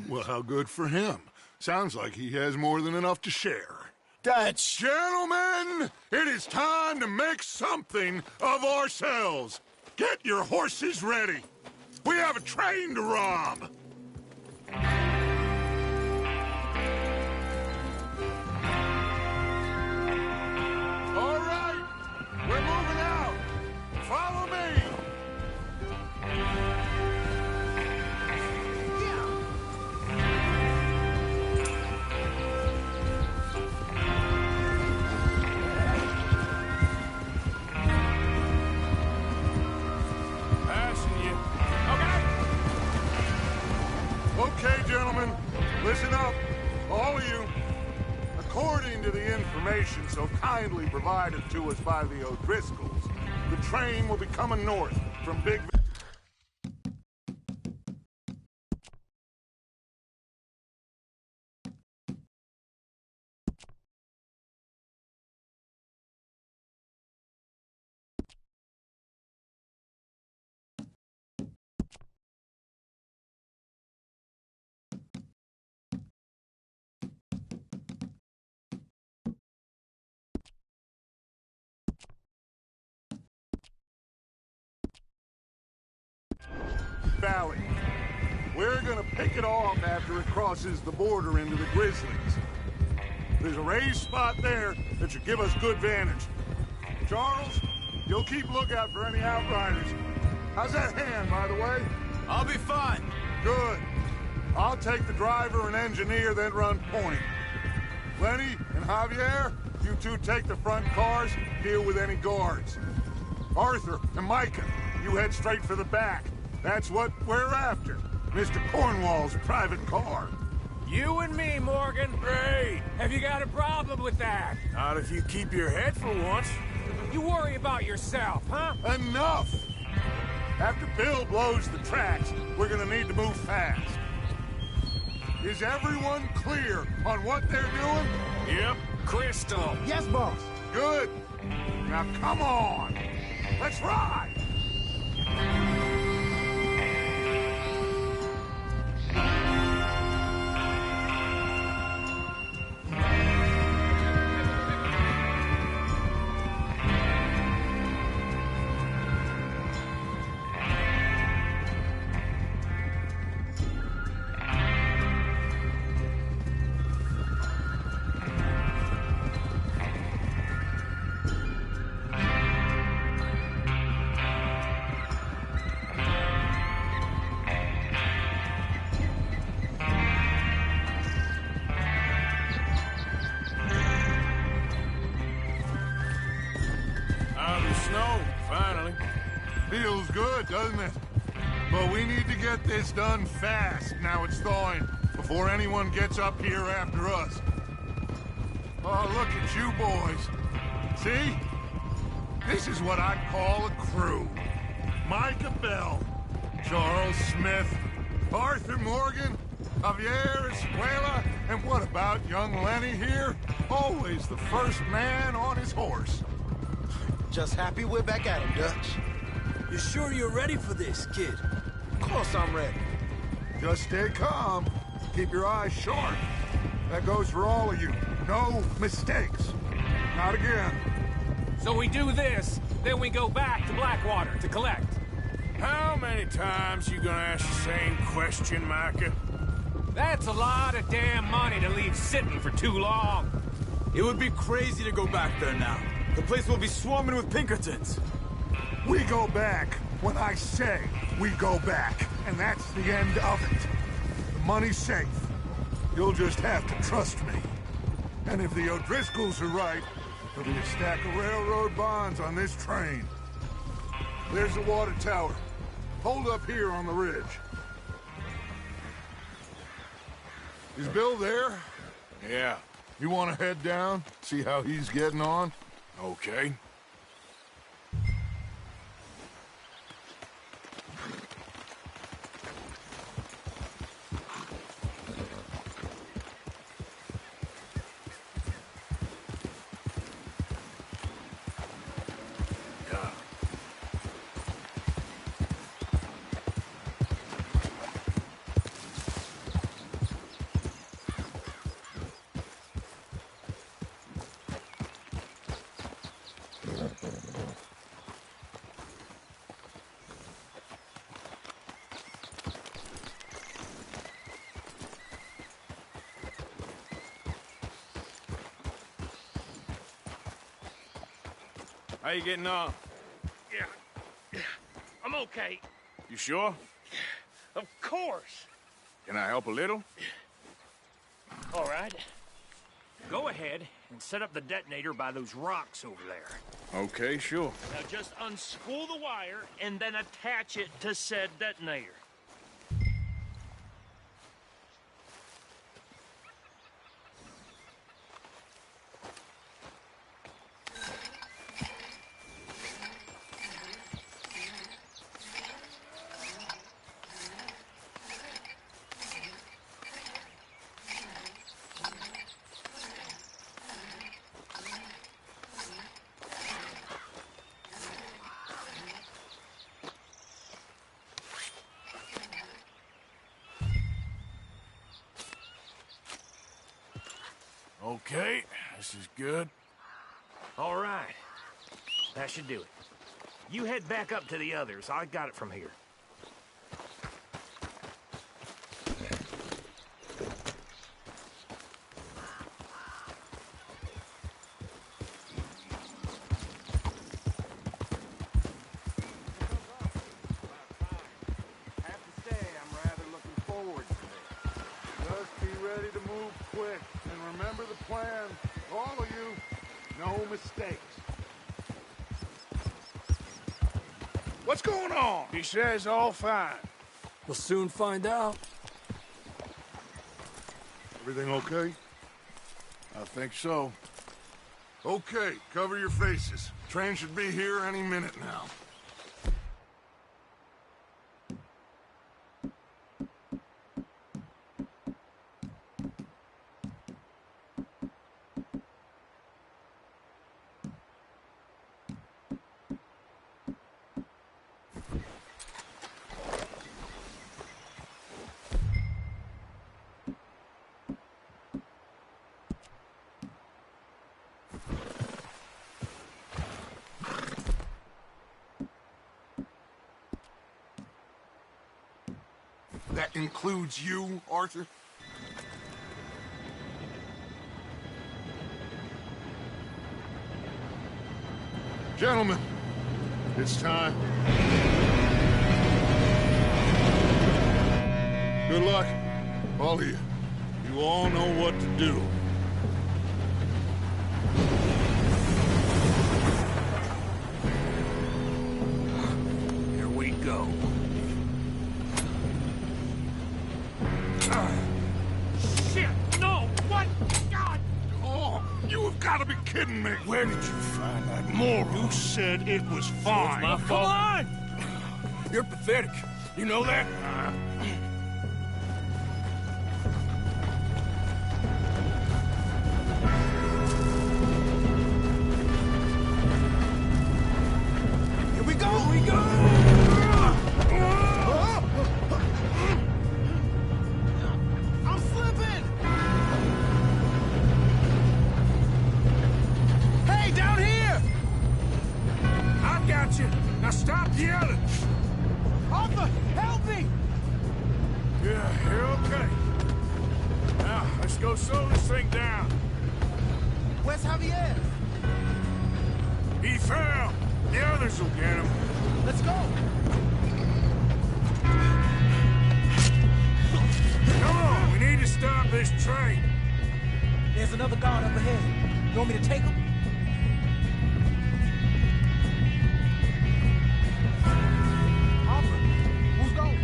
Well, how good for him. Sounds like he has more than enough to share. Dutch! Gentlemen, it is time to make something of ourselves. Get your horses ready. We have a train to rob. All right, we're moving out. Follow me. Okay, gentlemen, listen up, all of you. According to the information so kindly provided to us by the O'Driscolls, the train will be coming north from Big Valley. We're gonna pick it off after it crosses the border into the Grizzlies. There's a raised spot there that should give us good vantage. Charles, you'll keep lookout for any outriders. How's that hand, by the way? I'll be fine. Good. I'll take the driver and engineer, then run point. Lenny and Javier, you two take the front cars, deal with any guards. Arthur and Micah, you head straight for the back. That's what we're after. Mr. Cornwall's private car. You and me, Morgan. Great. Have you got a problem with that? Not if you keep your head for once. You worry about yourself, huh? Enough! After Bill blows the tracks, we're gonna need to move fast. Is everyone clear on what they're doing? Yep. Crystal. Yes, boss. Good. Now come on. Let's ride! Feels good, doesn't it? But we need to get this done fast, now it's thawing, before anyone gets up here after us. Oh, look at you boys. See? This is what I call a crew. Micah Bell, Charles Smith, Arthur Morgan, Javier Escuela, and what about young Lenny here? Always the first man on his horse. Just happy we're back at him, Dutch. You sure you're ready for this, kid? Of course I'm ready. Just stay calm. Keep your eyes sharp. That goes for all of you. No mistakes. Not again. So we do this, then we go back to Blackwater to collect. How many times you gonna ask the same question, Micah? That's a lot of damn money to leave sitting for too long. It would be crazy to go back there now. The place will be swarming with Pinkertons. We go back when I say we go back, and that's the end of it. The money's safe. You'll just have to trust me. And if the O'Driscolls are right, there'll be a stack of railroad bonds on this train. There's the water tower. Hold up here on the ridge. Is Bill there? Yeah. You want to head down, see how he's getting on? Okay. How you getting on? Yeah. I'm okay. You sure? Of course. Can I help a little? All right. Go ahead and set up the detonator by those rocks over there. Okay, sure. Now just unspool the wire and then attach it to said detonator. Okay, this is good. All right. That should do it. You head back up to the others. I got it from here. Just be ready to move quick, and remember the plan. All of you, no mistakes. What's going on? He says all fine. We'll soon find out. Everything okay? I think so. Okay, cover your faces. Train should be here any minute now. That includes you, Arthur? Gentlemen, it's time. Good luck, all of you. You all know what to do. Here we go. Shit! No! What? God! Oh, you have got to be kidding me. Where did you find that moron? You said it was fine. My fault. Come on! You're pathetic. You know that? Here we go! Here we go! I'm slipping! Hey, down here! I got you. Now stop yelling. Arthur, help me! Yeah, you're okay. Now, let's go slow this thing down. Where's Javier? He fell. The others will get him. Let's go! Come on, we need to stop this train. There's another guard up ahead. You want me to take him? Arthur, who's going?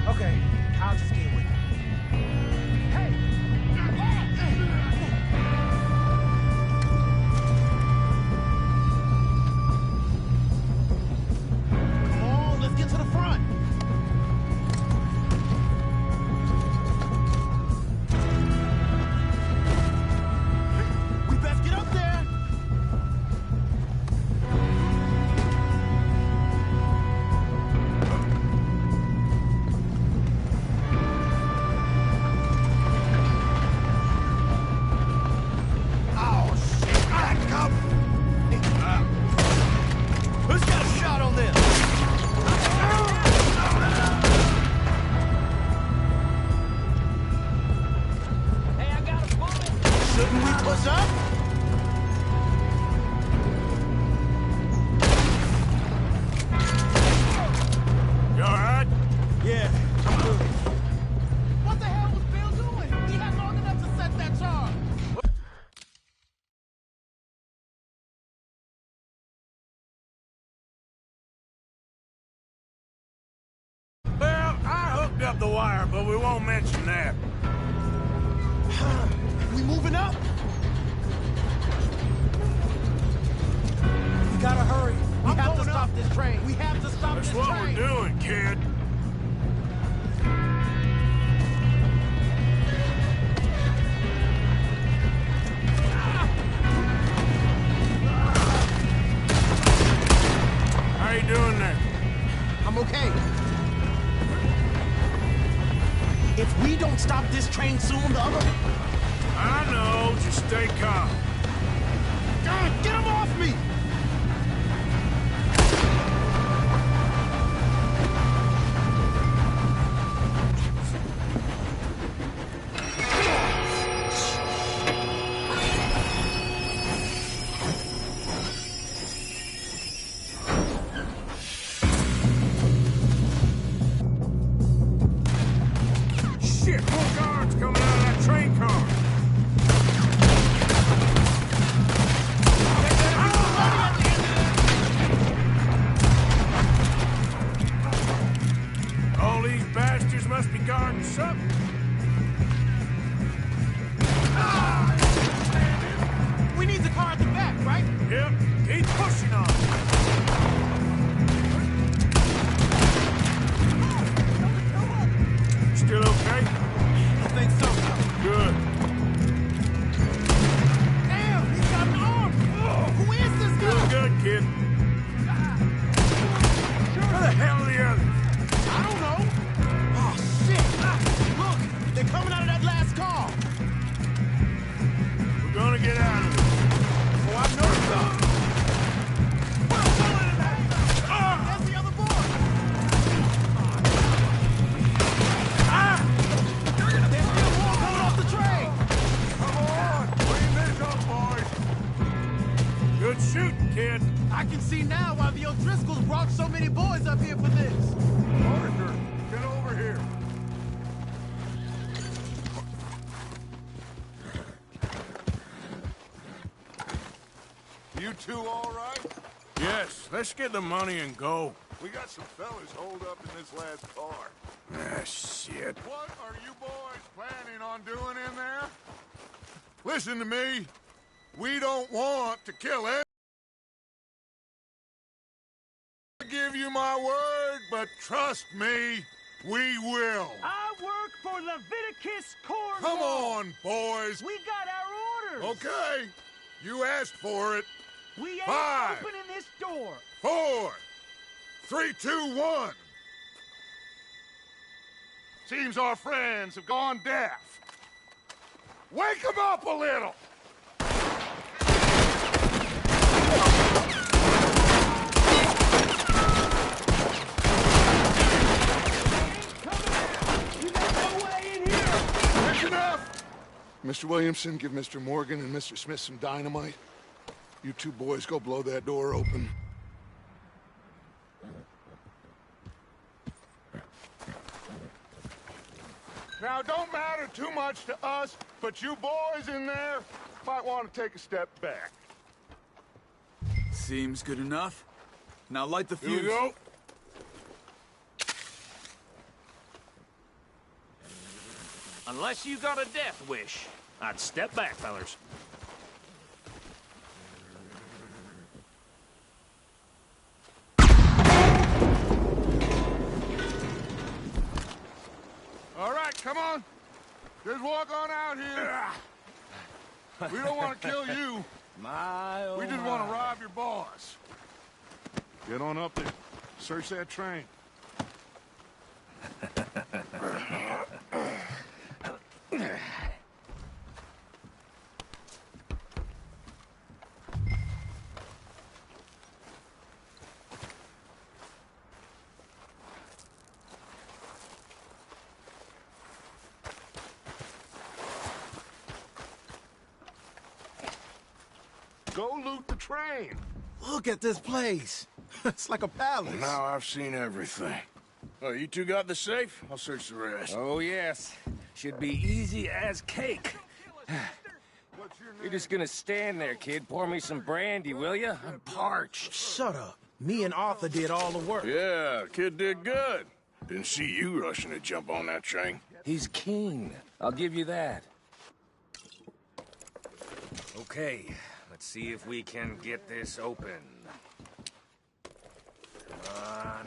Okay, I'll just get with you. Hey! Come on, let's get to the front. up the wire, but we won't mention that. We moving up? We gotta hurry. We have to stop this train. We have to stop That's this what train. we're doing, kid. How you doing there? I'm okay. If we don't stop this train soon, the other... I know, just stay calm. God, get him off me! Shit, more guards coming out of that train car. All these bastards must be guarding something. We need the car at the back, right? Yep, keep pushing on. Still okay? I think so. Good. Damn, he's got an arm! Who is this Still guy? good, kid. Where the hell are the others? I don't know. Oh, shit! Look, they're coming out of that last car. We're gonna get out of this. Oh, I know so. There's the other boy. There's still more coming off the train. Come on! Clean this up, boys! Good shooting, kid. I can see now why the O'Driscolls brought so many boys up here for this. Arthur, get over here. You two all right? Yes, let's get the money and go. We got some fellas holed up in this last car. Ah, shit. What are you boys planning on doing in there? Listen to me. We don't want to kill anyone. I give you my word, but trust me, we will. I work for Leviticus Cornwall. Come on, boys. We got our orders. Okay, you asked for it. We ain't 5, opening this door. 4, 3, 2, 1. Seems our friends have gone deaf. Wake them up a little. That's enough! Mr. Williamson, give Mr. Morgan and Mr. Smith some dynamite. You two boys go blow that door open. Now, it don't matter too much to us, but you boys in there might want to take a step back. Seems good enough. Now light the Here fuse. we go. Unless you got a death wish, I'd step back, fellers. All right, come on. Just walk on out here. We don't want to kill you. We just want to rob your boss. Get on up there. Search that train. Go loot the train. Look at this place. It's like a palace. Now I've seen everything. Oh, you two got the safe? I'll search the rest. Oh, yes. Should be easy as cake. What's your name? You're just gonna stand there, kid. Pour me some brandy, will ya? I'm parched. Shut up. Me and Arthur did all the work. Yeah, kid did good. Didn't see you rushing to jump on that train. He's keen. I'll give you that. Okay, let's see if we can get this open. Come on.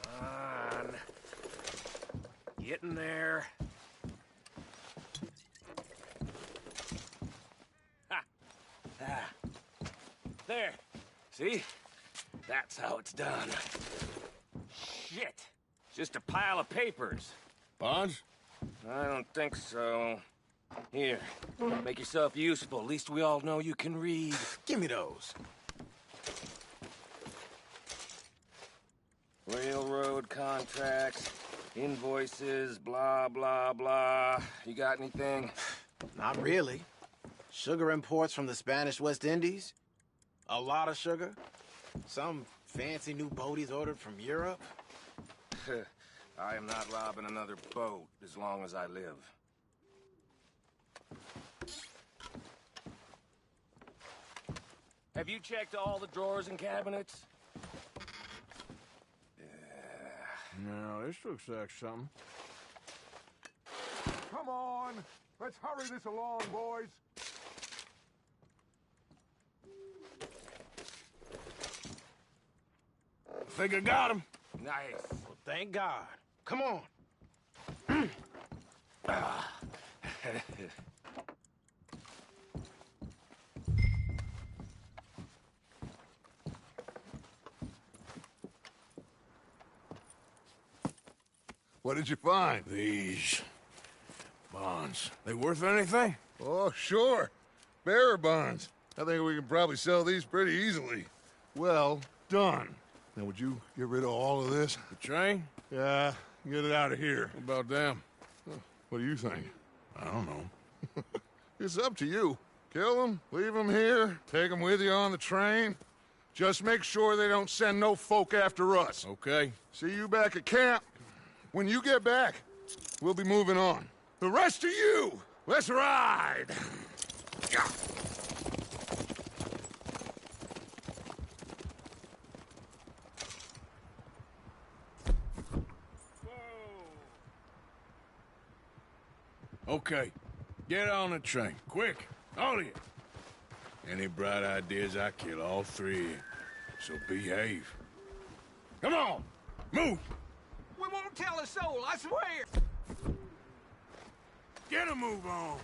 Come on. Get in there. Ha! Ah. There. See? That's how it's done. Shit. Just a pile of papers. Bonds? I don't think so. Here, make yourself useful. At least we all know you can read. Give me those. Railroad contracts, invoices, blah, blah, blah. You got anything? Not really. Sugar imports from the Spanish West Indies. A lot of sugar. Some fancy new boat he's ordered from Europe. I am not robbing another boat as long as I live. Have you checked all the drawers and cabinets? No, this looks like something. Come on! Let's hurry this along, boys! Think I got him. Nice. Well, thank God. Come on. What did you find? These bonds. They worth anything? Oh, sure. Bearer bonds. I think we can probably sell these pretty easily. Well done. Now, would you get rid of all of this? The train? Yeah, get it out of here. What about them? What do you think? I don't know. It's up to you. Kill them, leave them here, take them with you on the train. Just make sure they don't send no folk after us. Okay. See you back at camp. When you get back, we'll be moving on. The rest of you, let's ride! Yeah. Okay. Get on the train. Quick. All of you. Any bright ideas, I kill all three of you. So behave. Come on! Move! We won't tell a soul, I swear! Get a move on!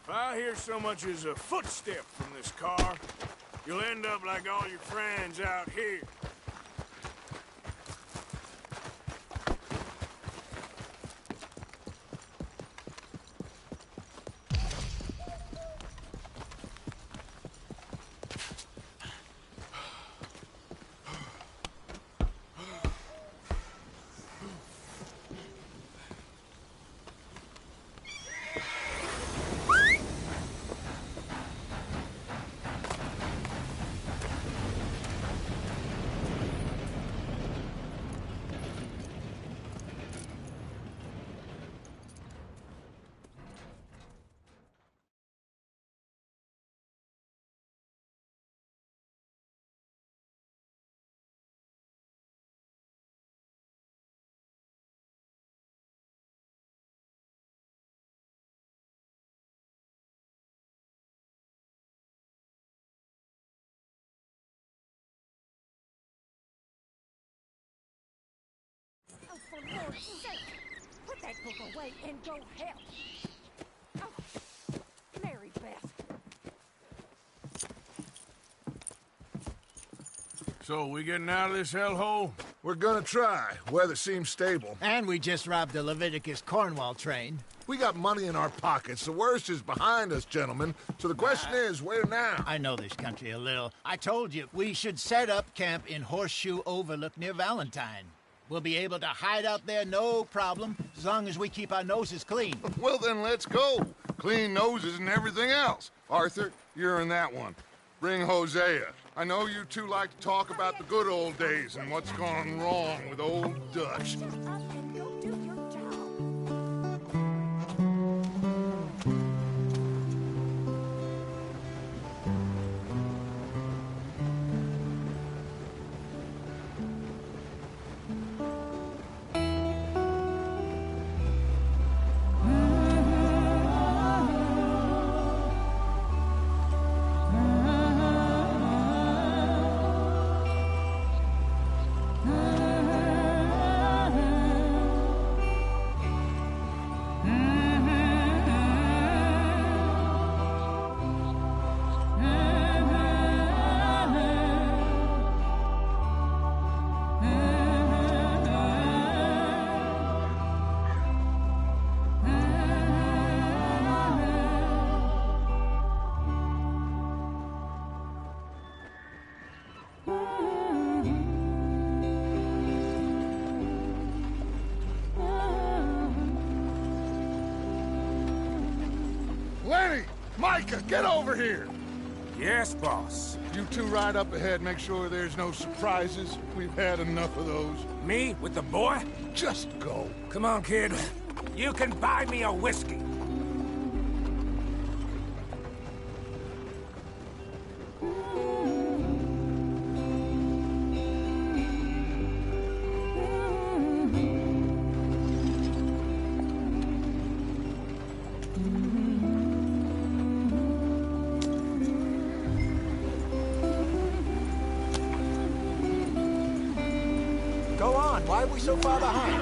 If I hear so much as a footstep from this car, you'll end up like all your friends out here. Oh, for Lord's sake! Put that book away and go help! Oh, Mary Beth. So, we getting out of this hellhole? We're gonna try. Weather seems stable. And we just robbed the Leviticus Cornwall train. We got money in our pockets. The worst is behind us, gentlemen. So the question is, where now? I know this country a little. I told you, we should set up camp in Horseshoe Overlook near Valentine. We'll be able to hide out there, no problem, as long as we keep our noses clean. Well, then let's go. Clean noses and everything else. Arthur, you're in that one. Bring Hosea. I know you two like to talk about the good old days and what's gone wrong with old Dutch. Shut up and go do your job. Micah, get over here! Yes, boss. You two ride up ahead, make sure there's no surprises. We've had enough of those. Me with the boy? Just go. Come on, kid. You can buy me a whiskey. Go on. Why are we so far behind?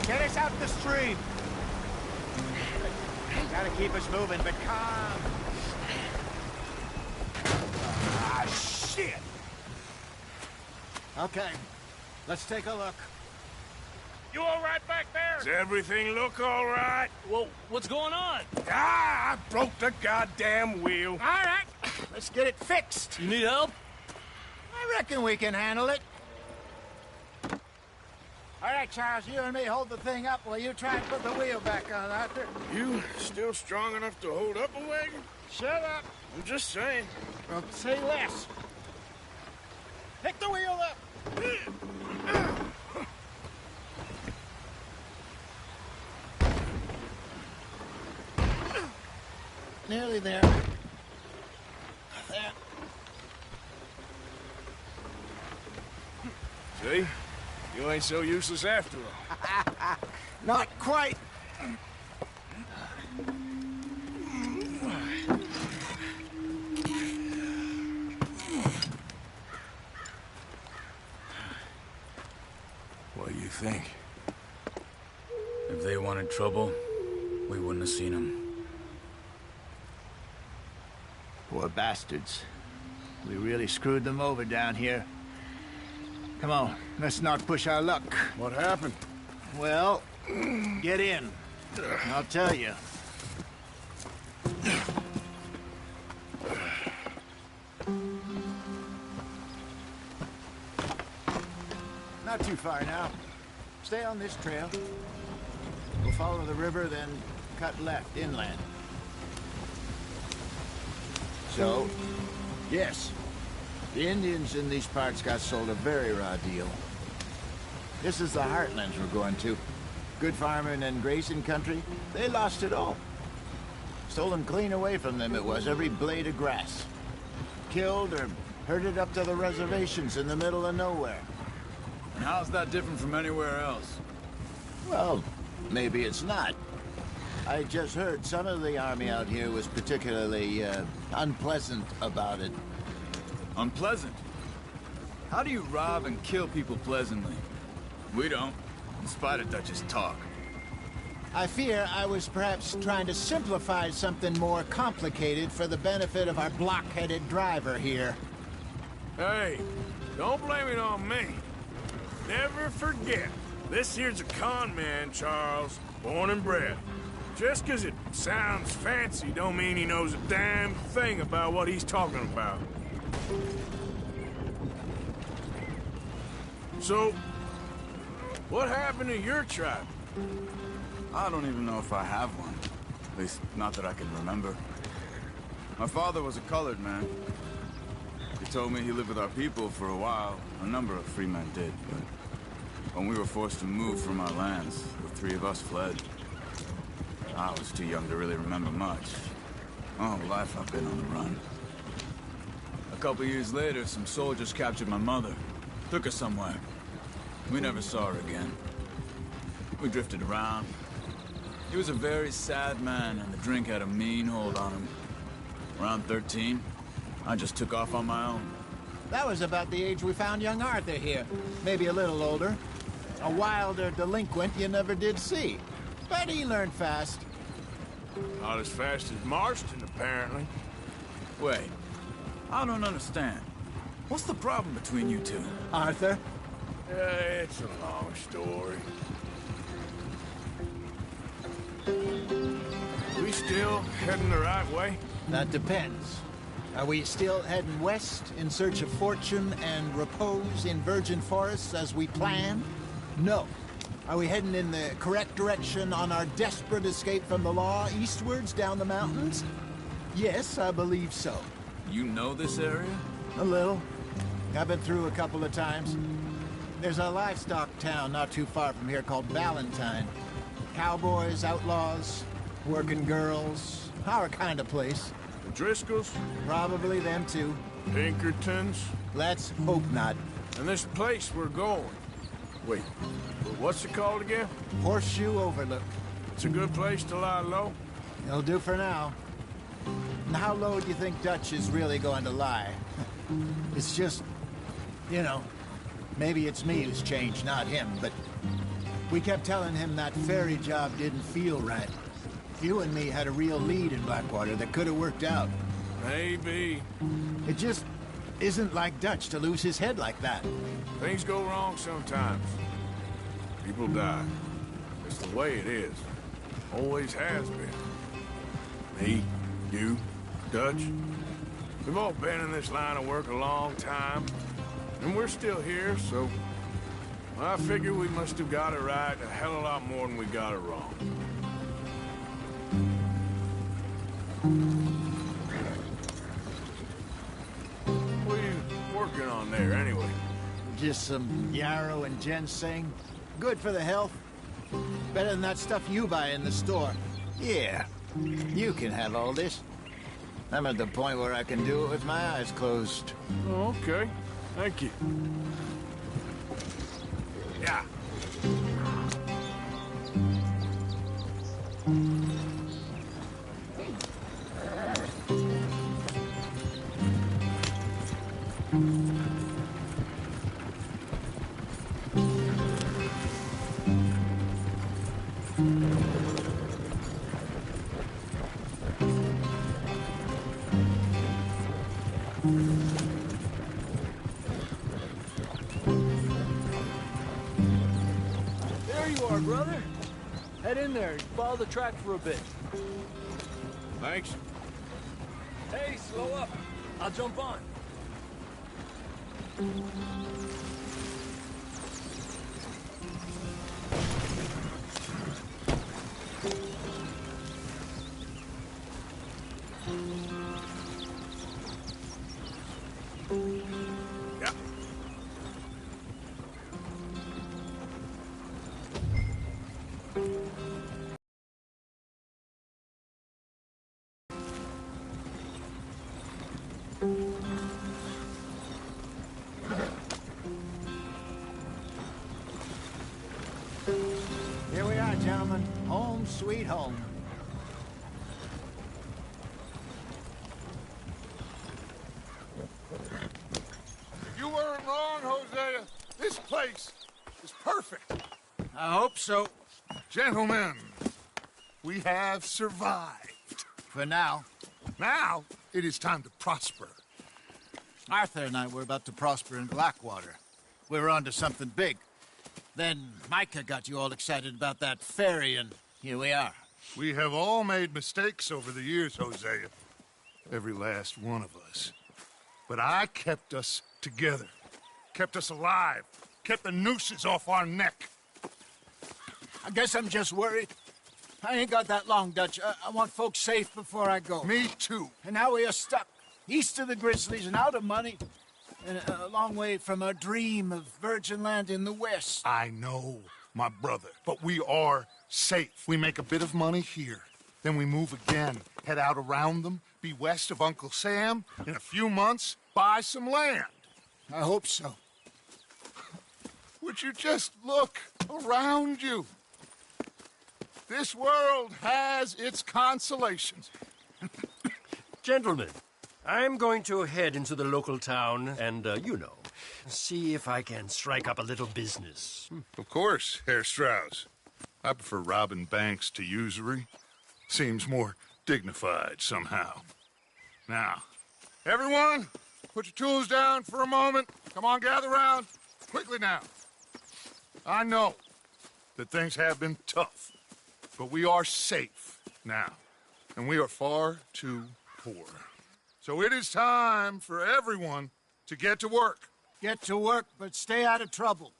Get us out the stream. Gotta keep us moving, but calm. Ah, shit! Okay, let's take a look. You all right back there? Does everything look all right? Well, what's going on? Ah, I broke the goddamn wheel. All right, let's get it fixed. You need help? I reckon we can handle it. All right, Charles, you and me hold the thing up while you try and put the wheel back on, Arthur. You still strong enough to hold up a wagon? Shut up. I'm just saying. Well, say less. Pick the wheel up. Nearly there. There. See? You ain't so useless after all. Not quite. What do you think? If they wanted trouble, we wouldn't have seen them. Poor bastards. We really screwed them over down here. Come on, let's not push our luck. What happened? Well, get in. I'll tell you. Not too far now. Stay on this trail. We'll follow the river, then cut left inland. So, yes, the Indians in these parts got sold a very raw deal. This is the heartlands we're going to. Good farming and grazing country, they lost it all. Stolen clean away from them it was, every blade of grass. Killed or herded up to the reservations in the middle of nowhere. And how's that different from anywhere else? Well, maybe it's not. I just heard some of the army out here was particularly, unpleasant about it. Unpleasant? How do you rob and kill people pleasantly? We don't, in spite of Dutch's talk. I fear I was perhaps trying to simplify something more complicated for the benefit of our block-headed driver here. Hey, don't blame it on me. Never forget, this here's a con man, Charles, born and bred. Just 'cause it sounds fancy don't mean he knows a damn thing about what he's talking about. So, what happened to your tribe? I don't even know if I have one. At least, not that I can remember. My father was a colored man. He told me he lived with our people for a while. A number of free men did, but when we were forced to move from our lands, the three of us fled. I was too young to really remember much. All life I've been on the run. A couple years later, some soldiers captured my mother. Took her somewhere. We never saw her again. We drifted around. He was a very sad man, and the drink had a mean hold on him. Around 13, I just took off on my own. That was about the age we found young Arthur here. Maybe a little older. A wilder delinquent you never did see. But he learned fast. Not as fast as Marston, apparently. Wait, I don't understand. What's the problem between you two? Arthur? It's a long story. We still heading the right way? That depends. Are we still heading west in search of fortune and repose in virgin forests as we planned? No. Are we heading in the correct direction on our desperate escape from the law eastwards down the mountains? Yes, I believe so. You know this area? A little. I've been through a couple of times. There's a livestock town not too far from here called Valentine. Cowboys, outlaws, working girls, our kind of place. The Driscolls? Probably them too. Pinkertons? Let's hope not. And this place we're going. Wait, what's it called again? Horseshoe Overlook. It's a good place to lie low? It'll do for now. And how low do you think Dutch is really going to lie? It's just, you know, maybe it's me who's changed, not him, but we kept telling him that ferry job didn't feel right. You and me had a real lead in Blackwater that could have worked out. Maybe. It just isn't like Dutch to lose his head like that. Things go wrong sometimes. People die. It's the way it is. Always has been. Me, you, Dutch. We've all been in this line of work a long time. And we're still here, so... I figure we must have got it right a hell of a lot more than we got it wrong. What are you working on there, anyway? Just some yarrow and ginseng. Good for the health. Better than that stuff you buy in the store. Yeah, you can have all this. I'm at the point where I can do it with my eyes closed. Oh, okay. Thank you. Yeah. There you are, brother. Head in there and follow the track for a bit. Thanks. Hey, slow up. I'll jump on. Yeah. Here we are, gentlemen. Home sweet home. You weren't wrong, Hosea. This place is perfect. I hope so. Gentlemen, we have survived. For now. Now, it is time to prosper. Arthur and I were about to prosper in Blackwater. We were onto something big. Then Micah got you all excited about that ferry, and here we are. We have all made mistakes over the years, Hosea. Every last one of us. But I kept us together. Kept us alive. Kept the nooses off our neck. I guess I'm just worried. I ain't got that long, Dutch. I want folks safe before I go. Me too. And now we are stuck, east of the Grizzlies and out of money, and a long way from our dream of virgin land in the west. I know, my brother, but we are safe. We make a bit of money here. Then we move again, head out around them, be west of Uncle Sam. In a few months, buy some land. I hope so. Would you just look around you? This world has its consolations. Gentlemen, I'm going to head into the local town and, you know, see if I can strike up a little business. Of course, Herr Strauss. I prefer robbing banks to usury. Seems more dignified somehow. Now, everyone, put your tools down for a moment. Come on, gather round. Quickly now. I know that things have been tough, but we are safe now, and we are far too poor. So it is time for everyone to get to work. Get to work, but stay out of trouble.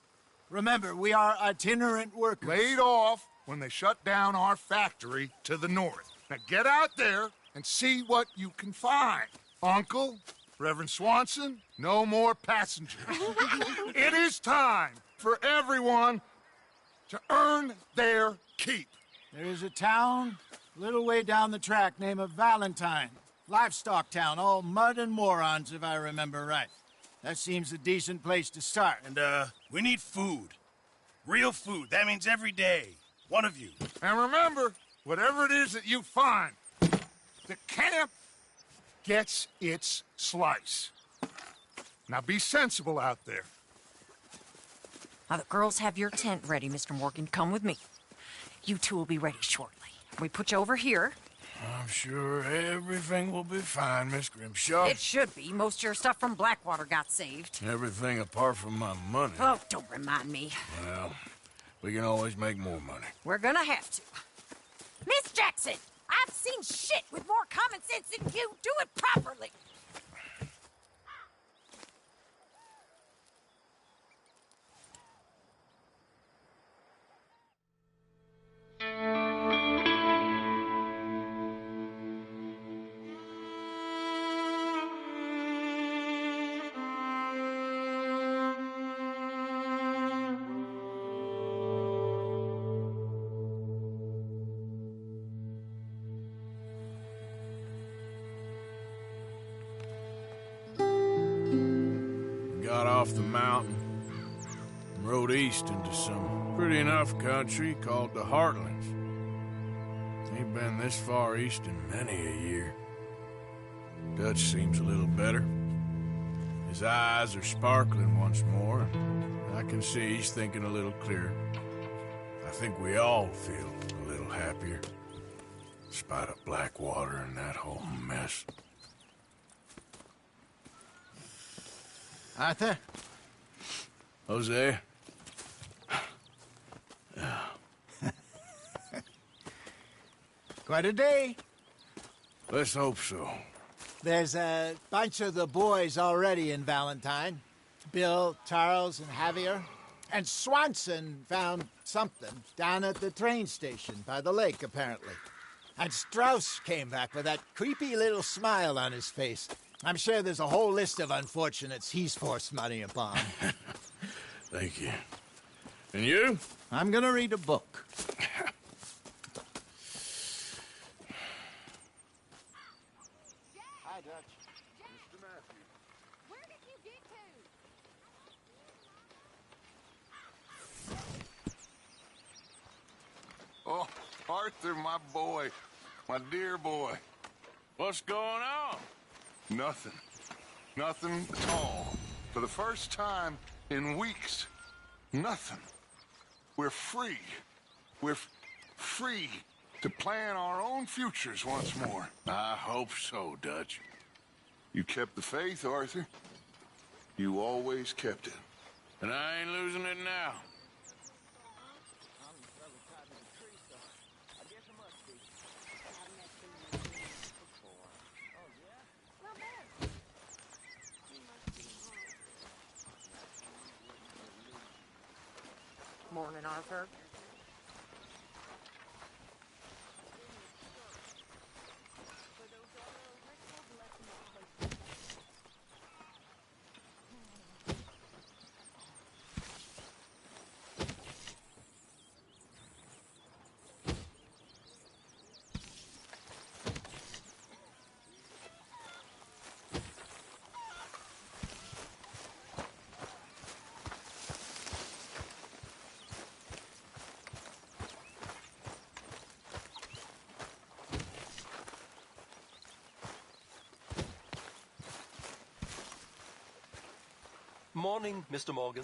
Remember, we are itinerant workers. Laid off when they shut down our factory to the north. Now get out there and see what you can find. Uncle, Reverend Swanson, no more passengers. It is time for everyone to earn their keep. There is a town a little way down the track named Valentine. Livestock town, all mud and morons, if I remember right. That seems a decent place to start. And, we need food. Real food. That means every day. One of you. And remember, whatever it is that you find, the camp gets its slice. Now be sensible out there. Now, the girls have your tent ready, Mr. Morgan. Come with me. You two will be ready shortly. We put you over here. I'm sure everything will be fine, Miss Grimshaw. It should be. Most of your stuff from Blackwater got saved. Everything apart from my money. Oh, don't remind me. Well, we can always make more money. We're gonna have to. Miss Jackson, I've seen shit with more common sense than you. Do it properly. Got off the mountain and rode east into some pretty enough country called the Heartlands. Ain't been this far east in many a year. Dutch seems a little better. His eyes are sparkling once more. I can see he's thinking a little clearer. I think we all feel a little happier, in spite of Blackwater and that whole mess. Arthur? Jose? Quite a day. Let's hope so. There's a bunch of the boys already in Valentine. Bill, Charles, and Javier. And Swanson found something down at the train station by the lake, apparently. And Strauss came back with that creepy little smile on his face. I'm sure there's a whole list of unfortunates he's forced money upon. Thank you. And you? I'm gonna read a book. Hi, Dutch. Mr. Matthews. Where did you get to? Oh, Arthur, my boy. My dear boy. What's going on? Nothing. Nothing at all. For the first time in weeks, nothing. We're free. We're free to plan our own futures once more. I hope so, Dutch. You kept the faith, Arthur. You always kept it. And I ain't losing it now. Morning, Arthur. Morning, Mr. Morgan.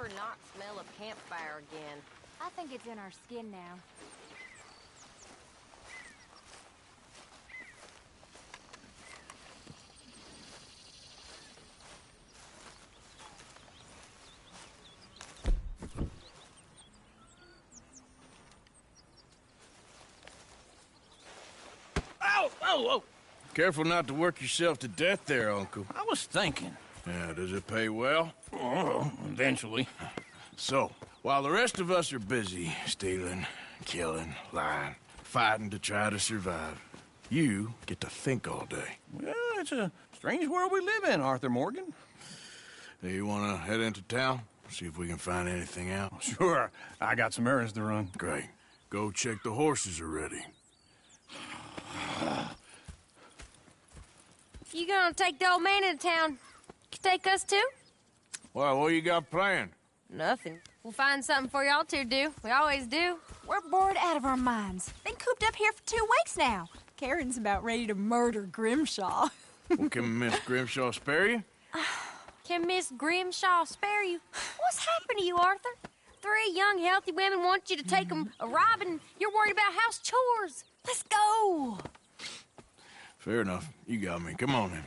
ever not smell a campfire again? I think it's in our skin now. Ow! Oh, oh! Careful not to work yourself to death there, Uncle. I was thinking. Yeah, does it pay well? Oh, eventually. So, while the rest of us are busy stealing, killing, lying, fighting to try to survive, you get to think all day. Well, it's a strange world we live in, Arthur Morgan. Do you want to head into town? See if we can find anything out? Sure. I got some errands to run. Great. Go check the horses are ready. You gonna take the old man into town? Take us too? Well, what you got planned? Nothing. We'll find something for y'all to do. We always do. We're bored out of our minds. Been cooped up here for 2 weeks now. Karen's about ready to murder Grimshaw. Well, can Miss Grimshaw spare you? Can Miss Grimshaw spare you? What's happened to you, Arthur? 3 young, healthy women want you to take them a robbing. You're worried about house chores. Let's go. Fair enough. You got me. Come on then.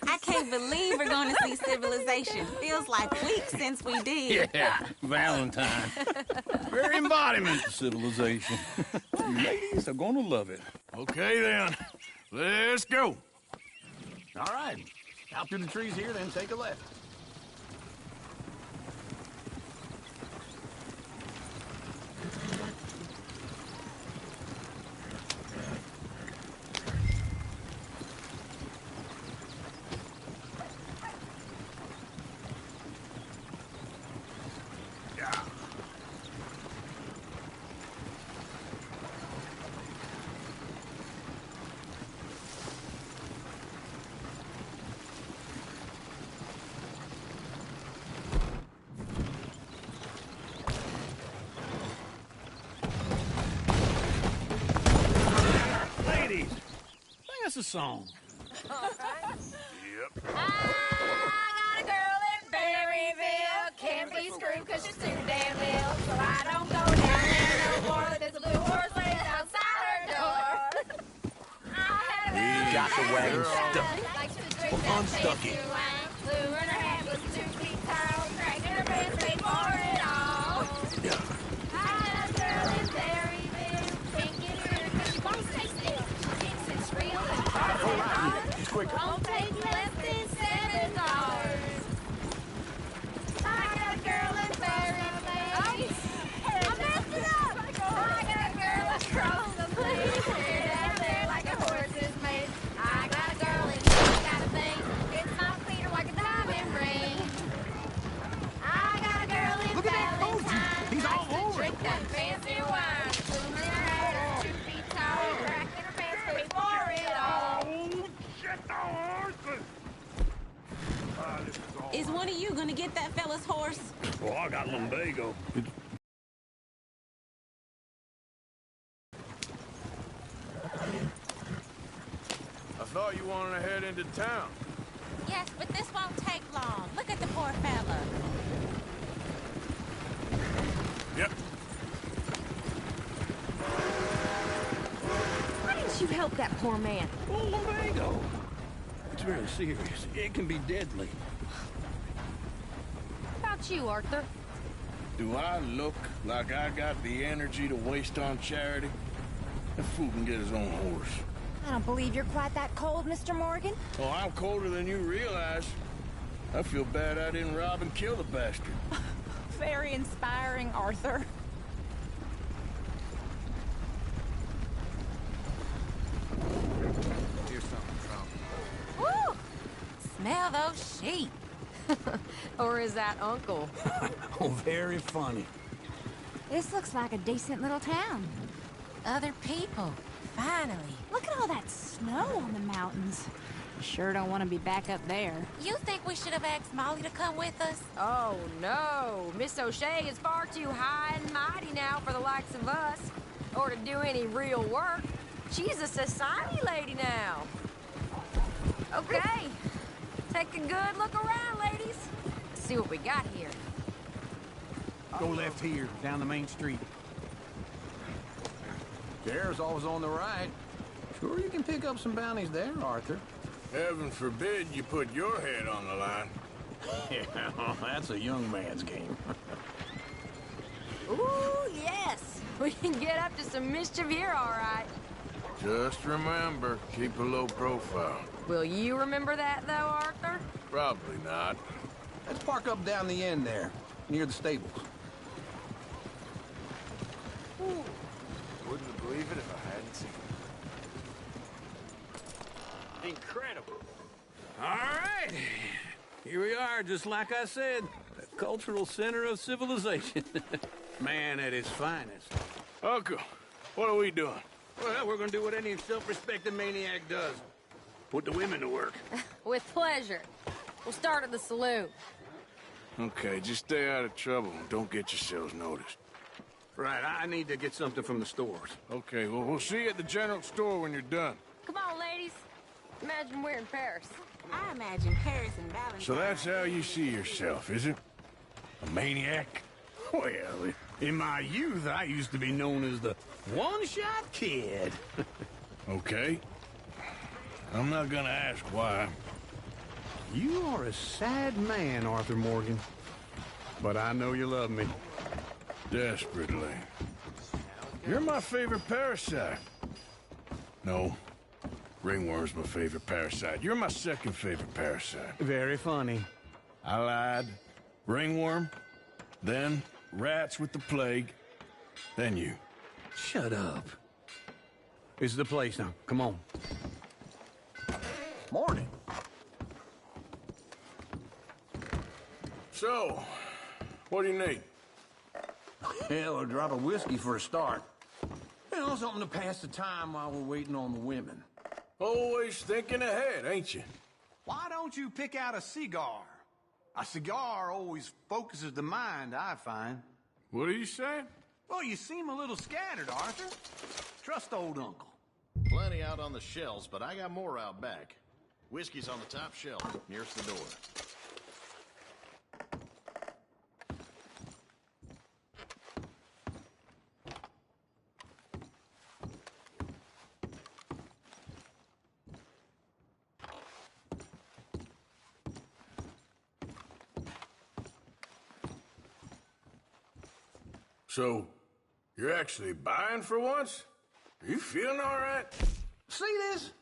I can't believe we're going to see civilization. Feels like weeks since we did. Yeah, Valentine. Very embodiment of civilization. You ladies are gonna love it. Okay, then. Let's go. All right. Out through the trees here, then take a left. Ladies, sing us a song. Yep. I got a girl in Berryville. Can't be screwed because she's too damn ill. So I don't go down there no more. There's a blue horse laid outside her door. We got the wagon stuck. Unstuck it. Blue in her hand was 2 feet tall. Cracking her pants before it all. I got a girl in Berryville. Can't get her because she won't stay still. She thinks it's real and hard. It's quicker. Won't take less than $7. I got a girl in Berryville. I messed it up. I got a girl across the place. Down there like a horse is made. I got a girl and she's got a thing. It's my feet are like a diamond ring. I got a girl in Valentine. He's all likes to over drink that fancy wine. Blooming in her hair, 2 feet tall. Cracking her pants before it all. Shit, the horses! This is all Is one of you going to get that fella's horse? Well, I got lumbago. I thought you wanted to head into town. Yes, but this won't take long. Look at the poor fella. Yep. Why didn't you help that poor man? Well, lumbago. It's very serious. It can be deadly. How about you, Arthur? Do I look like I got the energy to waste on charity? That fool can get his own horse. I don't believe you're quite that cold, Mr. Morgan. Oh, I'm colder than you realize. I feel bad I didn't rob and kill the bastard. Very inspiring, Arthur. Here's something, Trump. Woo! Smell those sheep. Or is that Uncle? Oh, very funny. This looks like a decent little town. Other people. Finally. Look at all that snow on the mountains. Sure don't want to be back up there. You think we should have asked Molly to come with us? Oh, no. Miss O'Shea is far too high and mighty now for the likes of us. Or to do any real work. She's a society lady now. Okay. Take a good look around, ladies. see what we got here. Go left here, down the main street. Chair's always on the right. Sure you can pick up some bounties there, Arthur. Heaven forbid you put your head on the line. Yeah, that's a young man's game. Ooh, yes. We can get up to some mischief here, all right. Just remember, keep a low profile. Will you remember that, though, Arthur? Probably not. Let's park up down the end there, near the stables. Ooh. Wouldn't have believed it if I hadn't seen it. Incredible. All right. Here we are, just like I said. The cultural center of civilization. Man at his finest. Uncle, what are we doing? Well, we're gonna do what any self-respecting maniac does. Put the women to work. With pleasure. We'll start at the saloon. Okay, just stay out of trouble and don't get yourselves noticed. Right, I need to get something from the stores. Okay, well, we'll see you at the general store when you're done. Come on, ladies. Imagine we're in Paris. I imagine Paris and Valentine. So that's how you see yourself, is it? A maniac? Well, in my youth, I used to be known as the one-shot kid. Okay. I'm not gonna ask why. You are a sad man, Arthur Morgan. But I know you love me. Desperately. You're my favorite parasite. No. Ringworm's my favorite parasite. You're my second favorite parasite. Very funny. I lied. Ringworm, then rats with the plague, then you. Shut up. This is the place now. Come on. Morning. So, what do you need? Hell, a drop of whiskey for a start. You know, something to pass the time while we're waiting on the women. Always thinking ahead, ain't you? Why don't you pick out a cigar? A cigar always focuses the mind, I find. What are you saying? Well, you seem a little scattered, Arthur. Trust old uncle. Plenty out on the shelves, but I got more out back. Whiskey's on the top shelf, nearest the door. So, you're actually buying for once? Are you feeling all right? See this?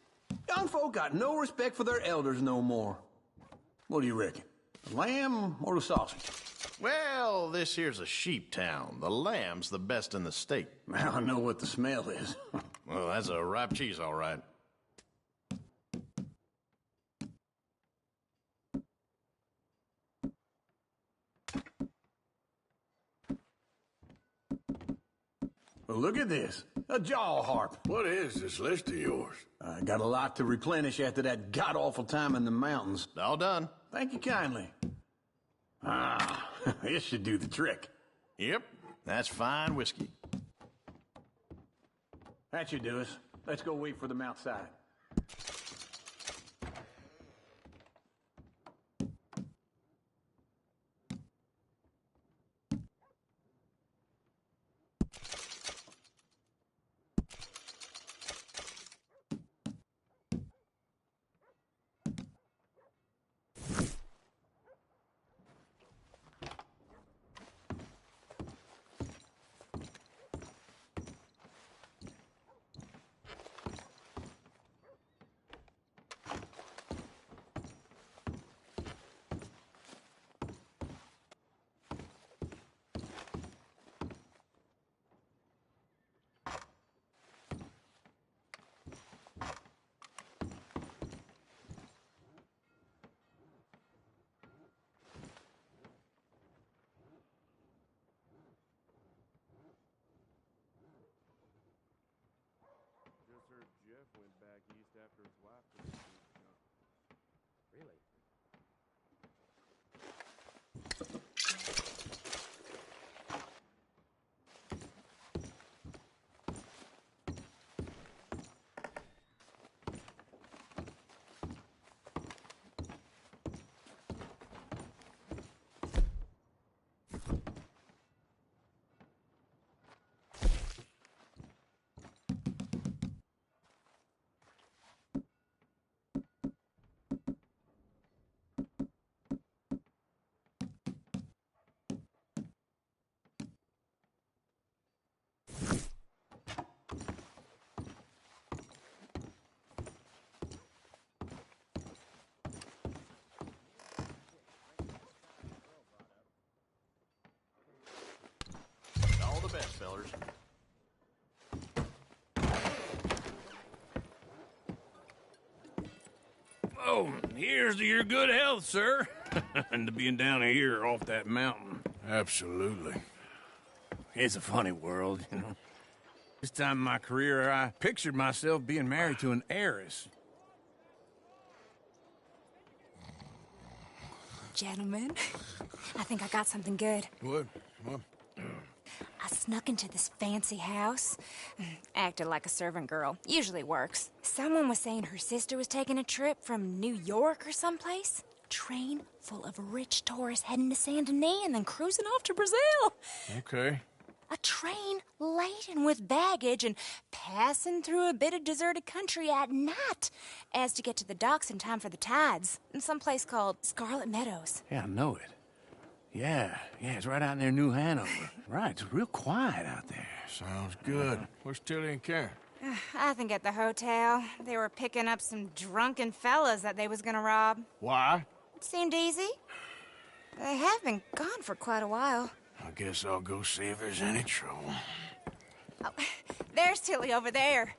Young folk got no respect for their elders no more. What do you reckon? The lamb or the sausage? Well, this here's a sheep town. The lamb's the best in the state. I know what the smell is. Well, that's a ripe cheese, all right. Well, look at this. A jaw harp. What is this list of yours? I got a lot to replenish after that god-awful time in the mountains. All done. Thank you kindly. Ah, this should do the trick. Yep, that's fine whiskey. That should do us. Let's go wait for them outside. So, here's to your good health, sir. And to being down here off that mountain. Absolutely. It's a funny world, you know. This time in my career, I pictured myself being married to an heiress. Gentlemen, I think I got something good. What? I snuck into this fancy house. Acted like a servant girl. Usually works. Someone was saying her sister was taking a trip from New York or someplace. Train full of rich tourists heading to Saint Denis and then cruising off to Brazil. Okay. A train laden with baggage and passing through a bit of deserted country at night as to get to the docks in time for the tides in some place called Scarlet Meadows. Yeah, I know it. Yeah, it's right out near New Hanover. Right, it's real quiet out there. Sounds good. Where's Tilly and Karen? I think at the hotel. They were picking up some drunken fellas that they was gonna rob. Why? It seemed easy. They have been gone for quite a while. I guess I'll go see if there's any trouble. Oh, there's Tilly over there.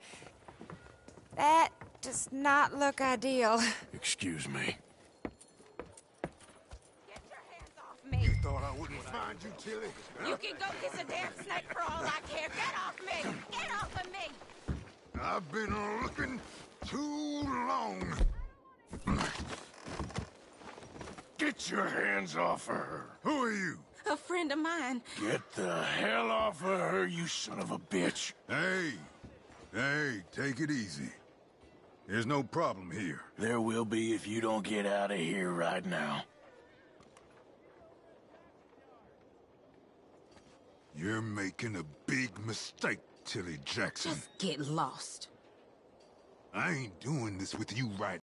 That does not look ideal. Excuse me. Me. You thought I wouldn't find you, Tilly? You can go kiss a damn snake for all I care. Get off me! Get off of me! I've been looking too long. Get your hands off of her. Who are you? A friend of mine. Get the hell off of her, you son of a bitch. Hey, take it easy. There's no problem here. There will be if you don't get out of here right now. You're making a big mistake, Tilly Jackson. Just get lost. I ain't doing this with you right now.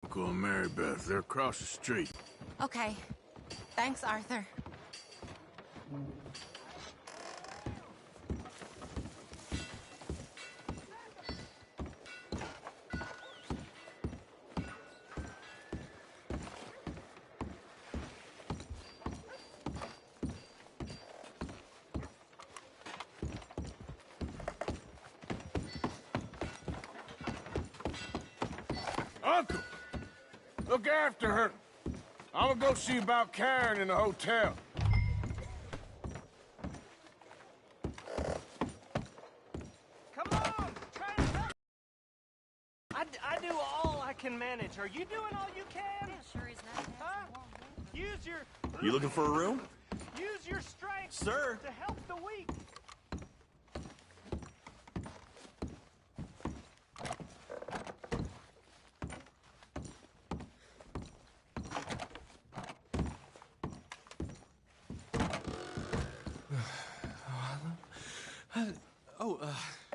Uncle and Mary Beth, they're across the street. Okay. Thanks, Arthur. Uncle! Look after her. I'm gonna go see about Karen in the hotel. Come on! Try to help! I do all I can manage. Are you doing all you can? Yeah, sure is not. Huh? Use your... You looking for a room? Use your strength Sir. to help the weak.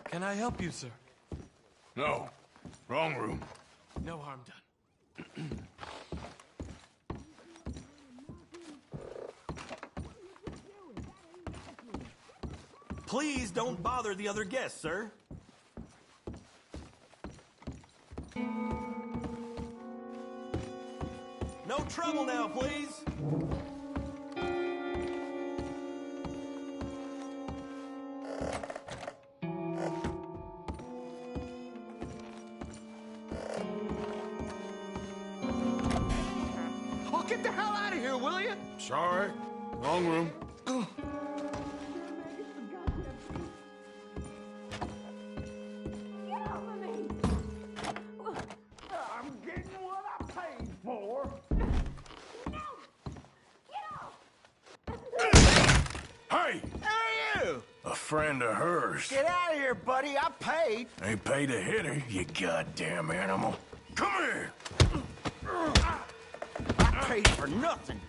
Can I help you, sir? No. Wrong room. No harm done. Please don't bother the other guests, sir. No trouble now, please. Oh, get the hell out of here, will you? Sorry. Wrong room. I'm getting what I paid for. Hey! Hey, you! A friend of hers. Get out of here, buddy. I paid. Ain't paid to hit her, you goddamn animal. Come here! I paid for nothing.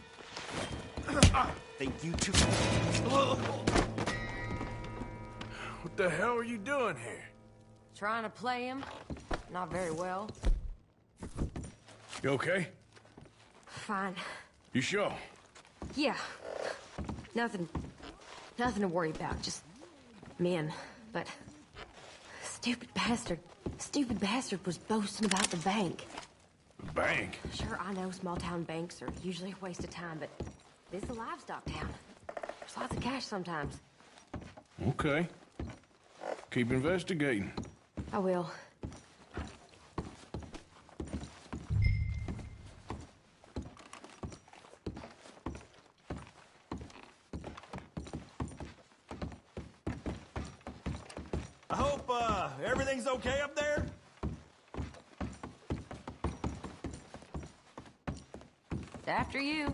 Think you two... What the hell are you doing here? Trying to play him? Not very well. You okay? Fine. You sure? Yeah. Nothing to worry about. Just men. But stupid bastard was boasting about the bank. The bank? Sure, I know small town banks are usually a waste of time, but this is a livestock town. There's lots of cash sometimes. Okay. Keep investigating. I will. hope, everything's okay up there? After you.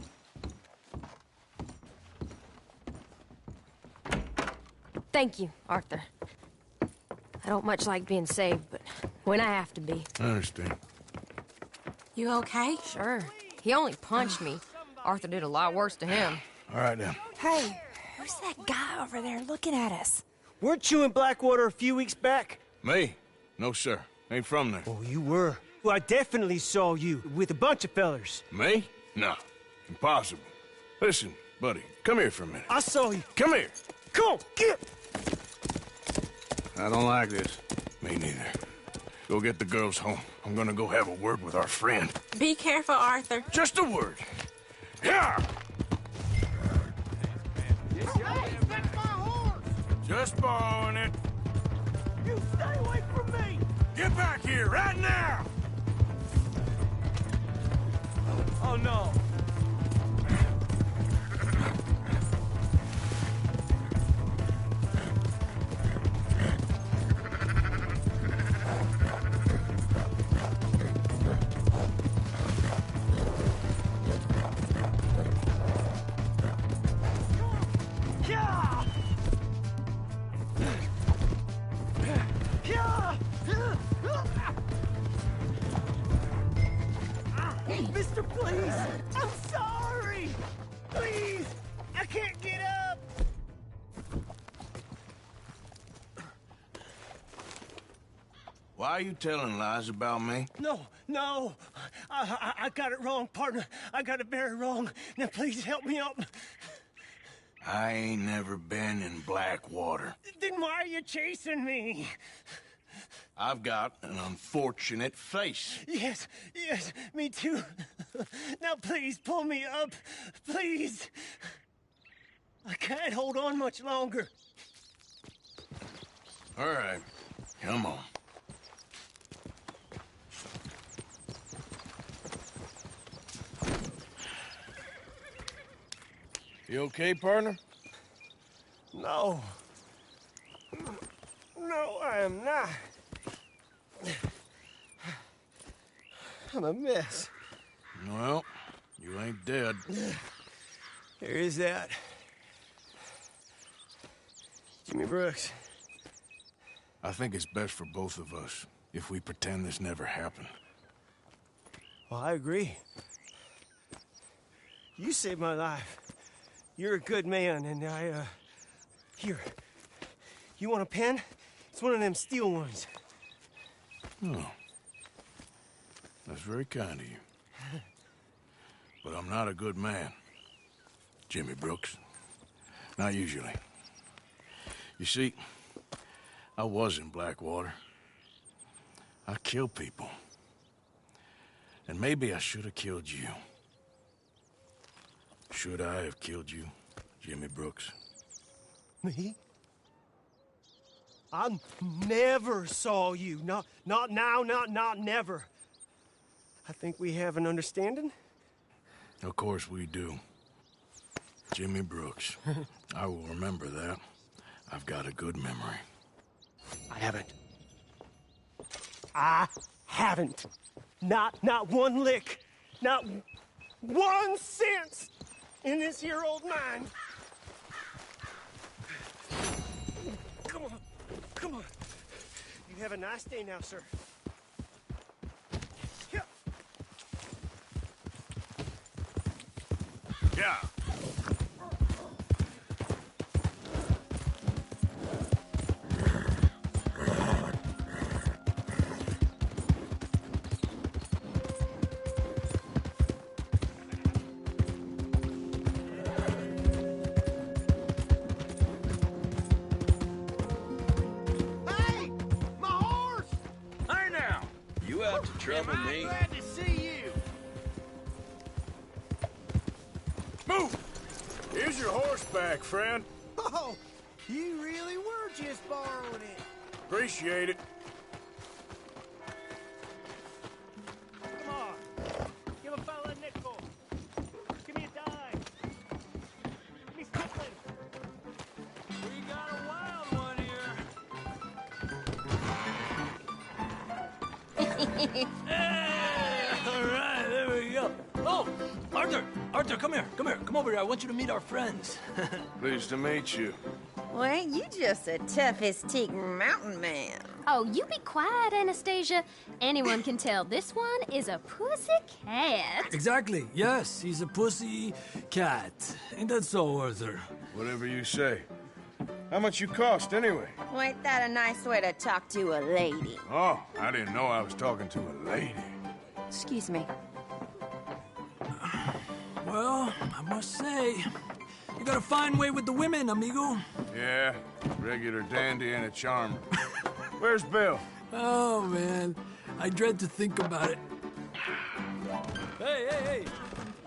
Thank you, Arthur. I don't much like being saved, but when I have to be. I understand. You okay? Sure. He only punched me. Arthur did a lot worse to him. All right, then. Hey, who's that guy over there looking at us? Weren't you in Blackwater a few weeks back? Me? No, sir. Ain't from there. Oh, you were. Well, I definitely saw you with a bunch of fellers. Me? No. Impossible. Listen, buddy, come here for a minute. I saw you. Come here. Come on, get! I don't like this. Me neither. Go get the girls home. I'm gonna go have a word with our friend. Be careful, Arthur. Just a word. Yeah! Just borrowing it. You stay away from me! Get back here right now! Oh, no. Mister, please! I'm sorry! Please! I can't get up! Why are you telling lies about me? No! I got it wrong, partner. I got it very wrong. Now, please help me up. I ain't never been in Blackwater. Then why are you chasing me? I've got an unfortunate face. Yes, me too. Now please pull me up, please. I can't hold on much longer. All right, come on. You okay, partner? No, I am not. I'm a mess. Well, you ain't dead. There is that. Jimmy Brooks. I think it's best for both of us if we pretend this never happened. Well, I agree. You saved my life. You're a good man, and here. You want a pen? It's one of them steel ones. Oh. That's very kind of you. But I'm not a good man, Jimmy Brooks. Not usually. You see, I was in Blackwater. I killed people. And maybe I should have killed you. Should I have killed you, Jimmy Brooks? Me? I never saw you. Not now, not never. I think we have an understanding. Of course we do. Jimmy Brooks. I will remember that. I've got a good memory. I haven't. Not one lick. Not 1 cent in this here old mine. Come on. You have a nice day now, sir. Yeah. Hey! My horse! Hey now! You out to trouble Am I me? glad to see you? Move! Here's your horseback, friend. Oh, you really were just borrowing it. Appreciate it. Come on. Give a fella a nickel. Give me a dime. Give me something. We got a wild one here. All right, there we go. Oh, Arthur, come here. Come over here. I want you to meet our friends. Pleased to meet you. Well, ain't you just a tough-as-teak mountain man? Oh, you be quiet, Anastasia. Anyone can tell this one is a pussy cat. Exactly. Yes, he's a pussy cat. Ain't that so, Arthur? Whatever you say. How much you cost, anyway? Well, ain't that a nice way to talk to a lady? Oh, I didn't know I was talking to a lady. Excuse me. Well, I must say, you got a fine way with the women, amigo. Yeah, regular dandy and a charmer. Where's Bill? Oh, man. I dread to think about it. Hey!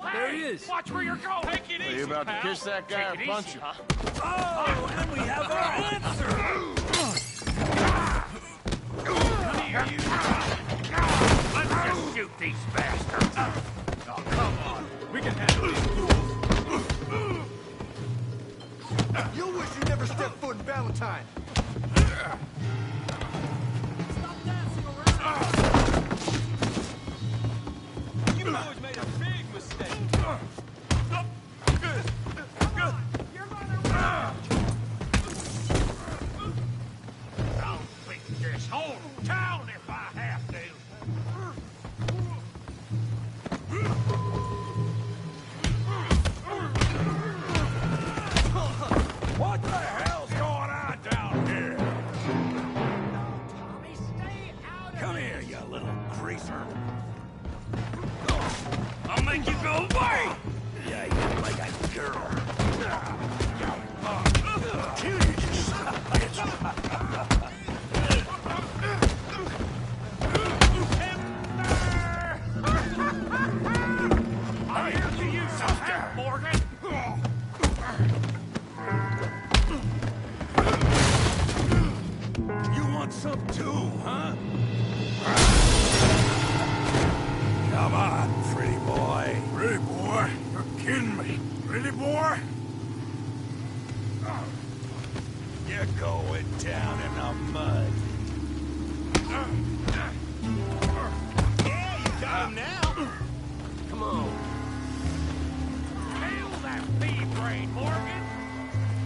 There he is. Watch where you're going. Take it easy, Are you about to pal. kiss that guy or punch him? Oh, and we have our answer. Come here, you. Let's just shoot these bastards. Oh, come on. We can handle these fools. You wish you never stepped foot in Valentine. You boys made a big mistake. I'll beat this whole town if I have to. What the hell's going on down here? Tommy, stay out of Come here, you little greaser. I'll make you go away! Yeah, you're like a girl. Kill you, you son of a bitch! I'm here to use some help, Morgan! You want some too, huh? Come on, pretty boy. Pretty boy? You're kidding me. Pretty boy? You're going down in the mud. Yeah, you got him now. Come on. Hail that bee-brain, Morgan.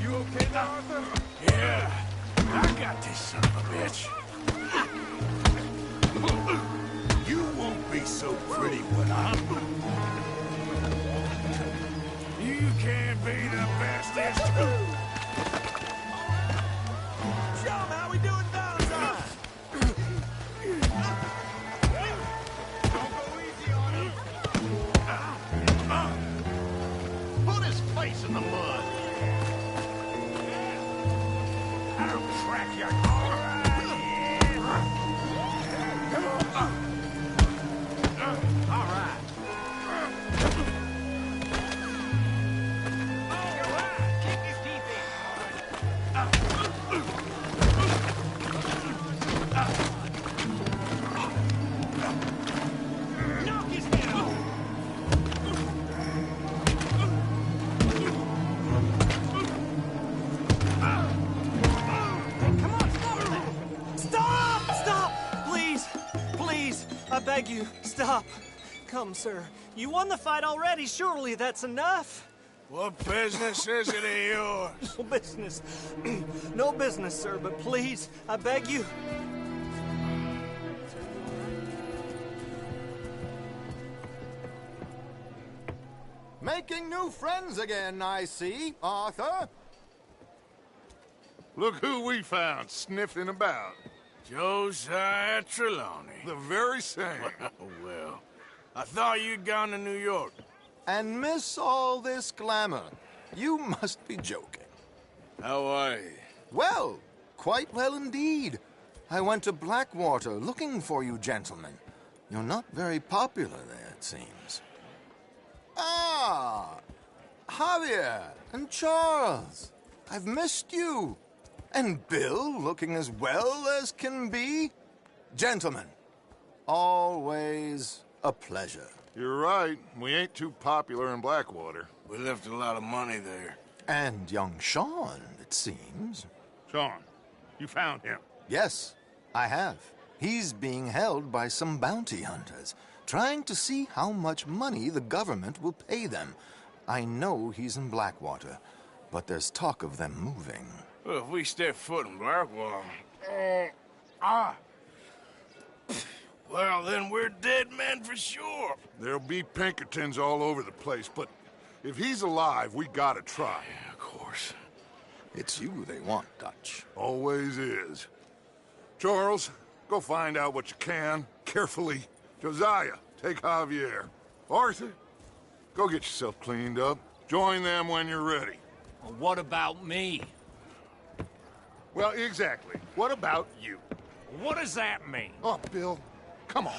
You okay there, Arthur? Yeah. I got this son of a bitch. You won't be so pretty when I'm... You can't be the bestest. Show 'em how we doing Valentine. Don't go easy on him. Put his face in the mud. I'll crack your all right. Come on. All right. All right. Kick his teeth in. Knock his head off. Come on, stop that! Stop! Please, I beg you, stop. Come, sir. You won the fight already. Surely that's enough. What business is it of yours? No business. No business, sir, but please, I beg you. Making new friends again, I see, Arthur. Look who we found sniffing about. Josiah Trelawney. The very same. Well, I thought you'd gone to New York. And miss all this glamour. You must be joking. How are you? Well, quite well indeed. I went to Blackwater looking for you gentlemen. You're not very popular there, it seems. Ah, Javier and Charles. I've missed you. And Bill looking as well as can be. Gentlemen, always a pleasure. You're right. We ain't too popular in Blackwater. We left a lot of money there. And young Sean, it seems. Sean, you found him? Yes, I have. He's being held by some bounty hunters, trying to see how much money the government will pay them. I know he's in Blackwater, but there's talk of them moving. Well, if we step foot in Blackwater... Well, then we're dead men for sure. There'll be Pinkertons all over the place, but if he's alive, we gotta try. Yeah, of course. It's you they want, Dutch. Always is. Charles, go find out what you can, carefully. Josiah, take Javier. Arthur, go get yourself cleaned up. Join them when you're ready. Well, what about me? Well, exactly. What about you? What does that mean? Oh, Bill, come on.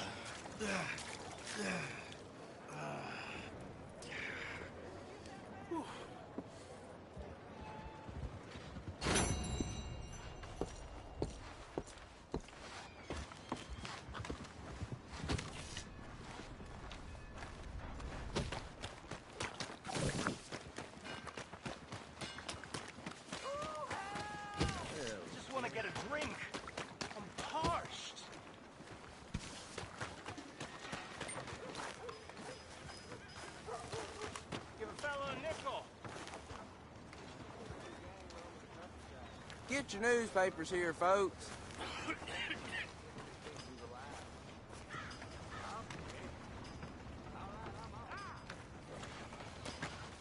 Just want to get a drink. I'm parched. Give a fellow a nickel. Get your newspapers here, folks.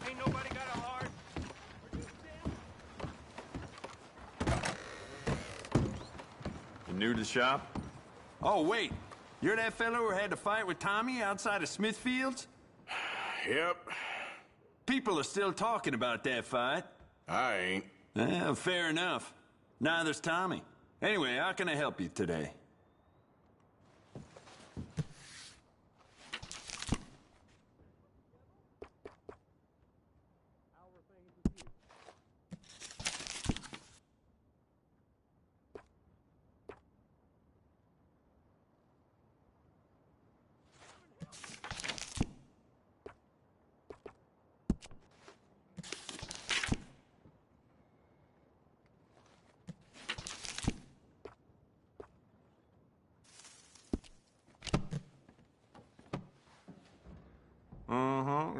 Ain't nobody got a heart. You new to the shop? Oh, wait. You're that fellow who had to fight with Tommy outside of Smithfield's? Yep. People are still talking about that fight. I ain't. Fair enough. Neither's Tommy. Anyway, how can I help you today?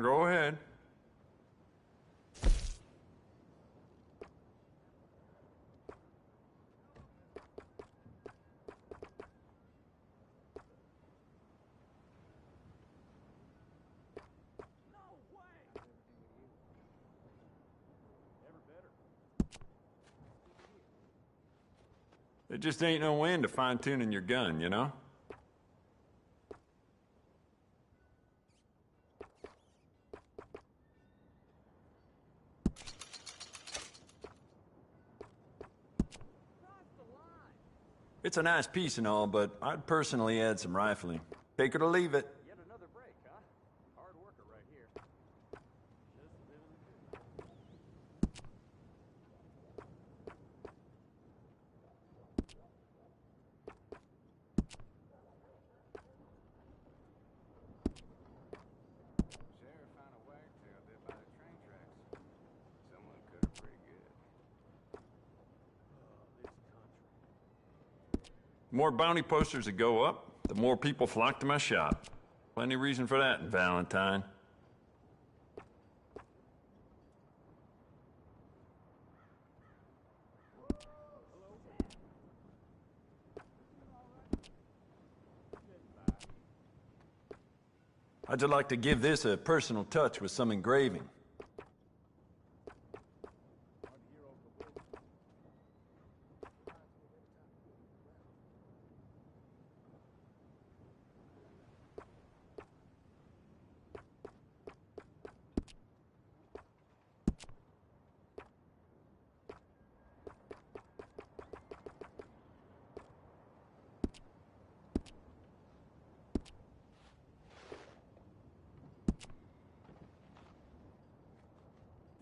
Go ahead. There just ain't no end to fine-tuning your gun, you know? It's a nice piece and all, but I'd personally add some rifling. Take it or leave it. Yet another break, huh? Hard worker right here. Sheriff found a wagtail dead by the train tracks. Someone could have pretty good. The more bounty posters that go up, the more people flock to my shop. Plenty of reason for that in Valentine. I'd just like to give this a personal touch with some engraving.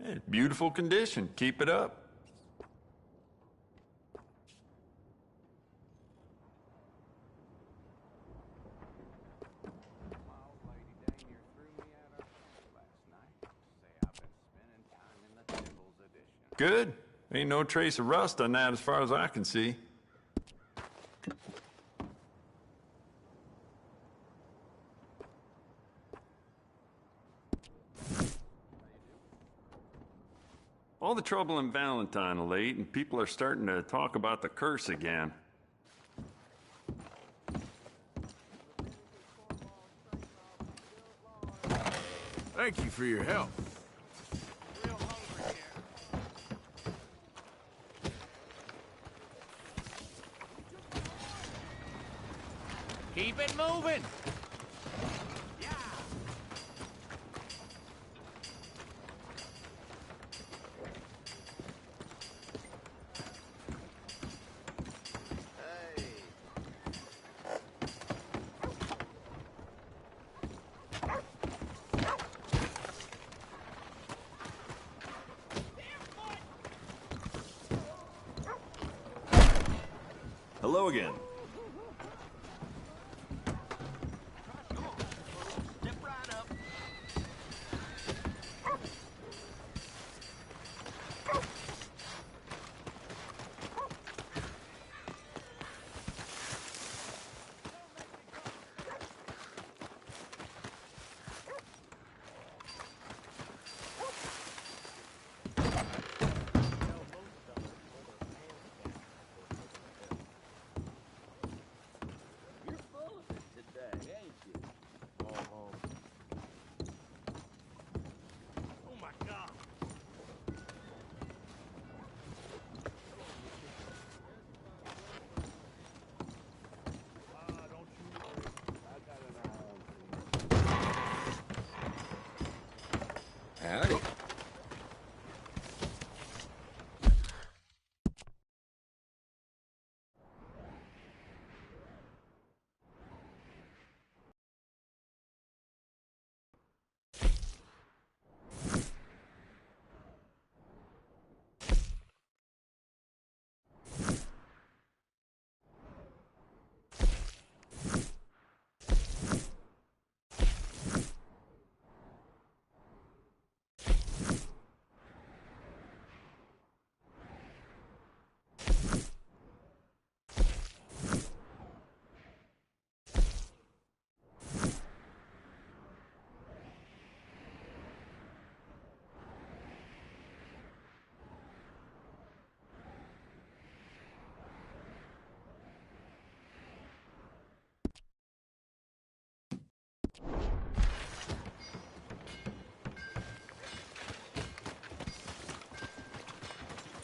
Yeah, beautiful condition. Keep it up. Good. Ain't no trace of rust on that as far as I can see. All the trouble in Valentine of late, and people are starting to talk about the curse again. Thank you for your help. Keep it moving. Hello again. Howdy.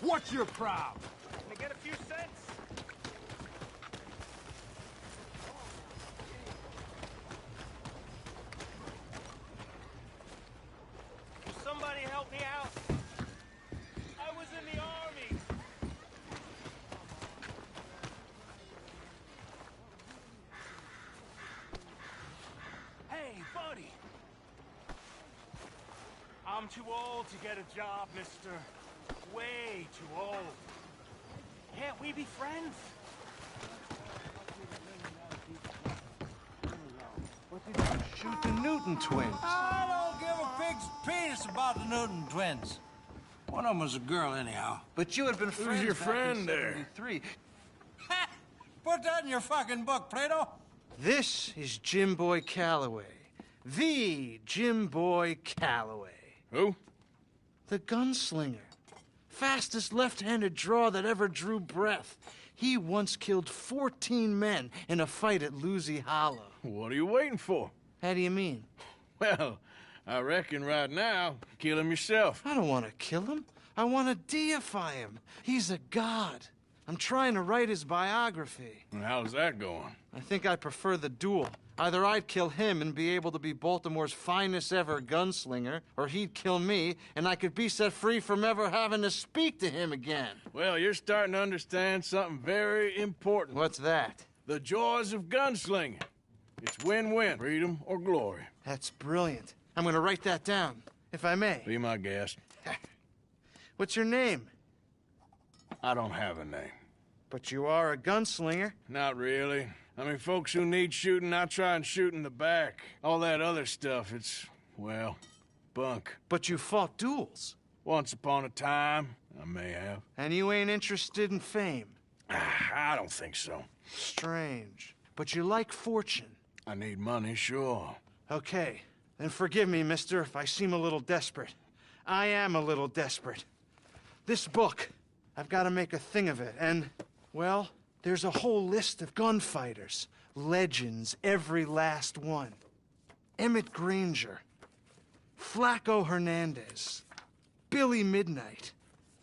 What's your problem? Can I get a few cents? Can somebody help me out? I was in the army. Hey, buddy. I'm too old to get a job, mister. Way too old. Can't we be friends? Shoot the Newton twins. I don't give a pig's penis about the Newton twins. One of them was a girl, anyhow. But you had been friends your back friend in there? 73. Put that in your fucking book, Plato. This is Jim Boy Calloway. The Jim Boy Calloway. Who? The gunslinger. Fastest left-handed draw that ever drew breath. He once killed 14 men in a fight at Lucy Hollow. What are you waiting for? How do you mean? Well, I reckon right now, kill him yourself. I don't want to kill him. I want to deify him. He's a god. I'm trying to write his biography. And how's that going? I think I prefer the duel. Either I'd kill him and be able to be Baltimore's finest ever gunslinger, or he'd kill me and I could be set free from ever having to speak to him again. Well, you're starting to understand something very important. What's that? The joys of gunslinging. It's win-win, freedom or glory. That's brilliant. I'm gonna write that down, if I may. Be my guest. What's your name? I don't have a name. But you are a gunslinger. Not really. I mean, folks who need shooting, I try and shoot in the back. All that other stuff, it's, well, bunk. But you fought duels. Once upon a time, I may have. And you ain't interested in fame. I don't think so. Strange. But you like fortune. I need money, sure. Okay. Then forgive me, mister, if I seem a little desperate. I am a little desperate. This book. I've got to make a thing of it. And, well, there's a whole list of gunfighters. Legends, every last one. Emmett Granger. Flaco Hernandez. Billy Midnight.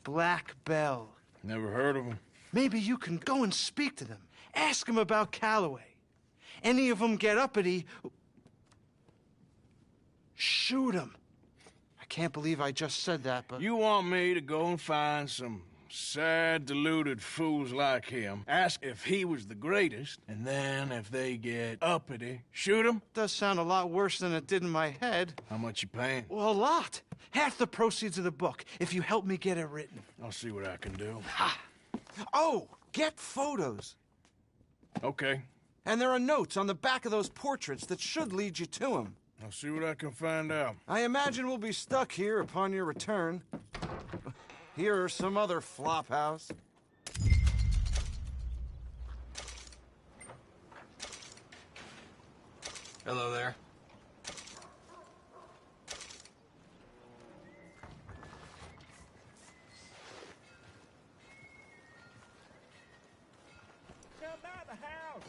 Black Bell. Never heard of him. Maybe you can go and speak to them. Ask them about Calloway. Any of them get uppity, shoot them. I can't believe I just said that, but... You want me to go and find some sad, deluded fools like him, ask if he was the greatest, and then if they get uppity, shoot him? Does sound a lot worse than it did in my head. How much you paying? Well, a lot. Half the proceeds of the book, if you help me get it written. I'll see what I can do. Ha! Oh, get photos. Okay. And there are notes on the back of those portraits that should lead you to him. I'll see what I can find out. I imagine we'll be stuck here upon your return. Here are some other flophouse. Hello there. Come by the house.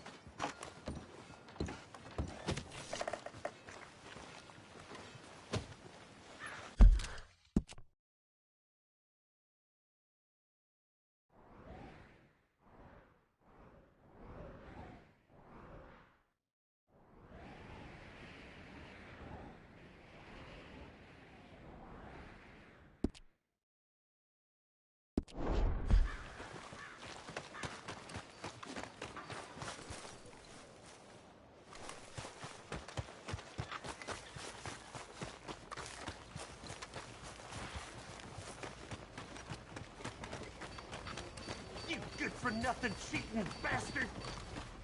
You good-for-nothing cheating bastard!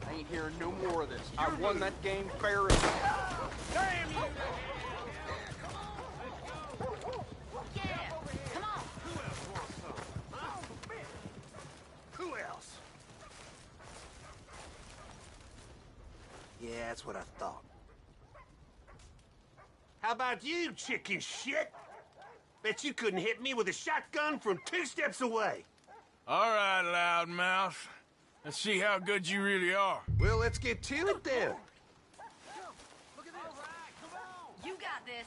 I ain't hearing no more of this. I won that game fair and... Damn you! Come on! Who else? Yeah, that's what I thought. How about you, chicken shit? Bet you couldn't hit me with a shotgun from 2 steps away. All right, loudmouth. Let's see how good you really are. Well, let's get to it then. You got this.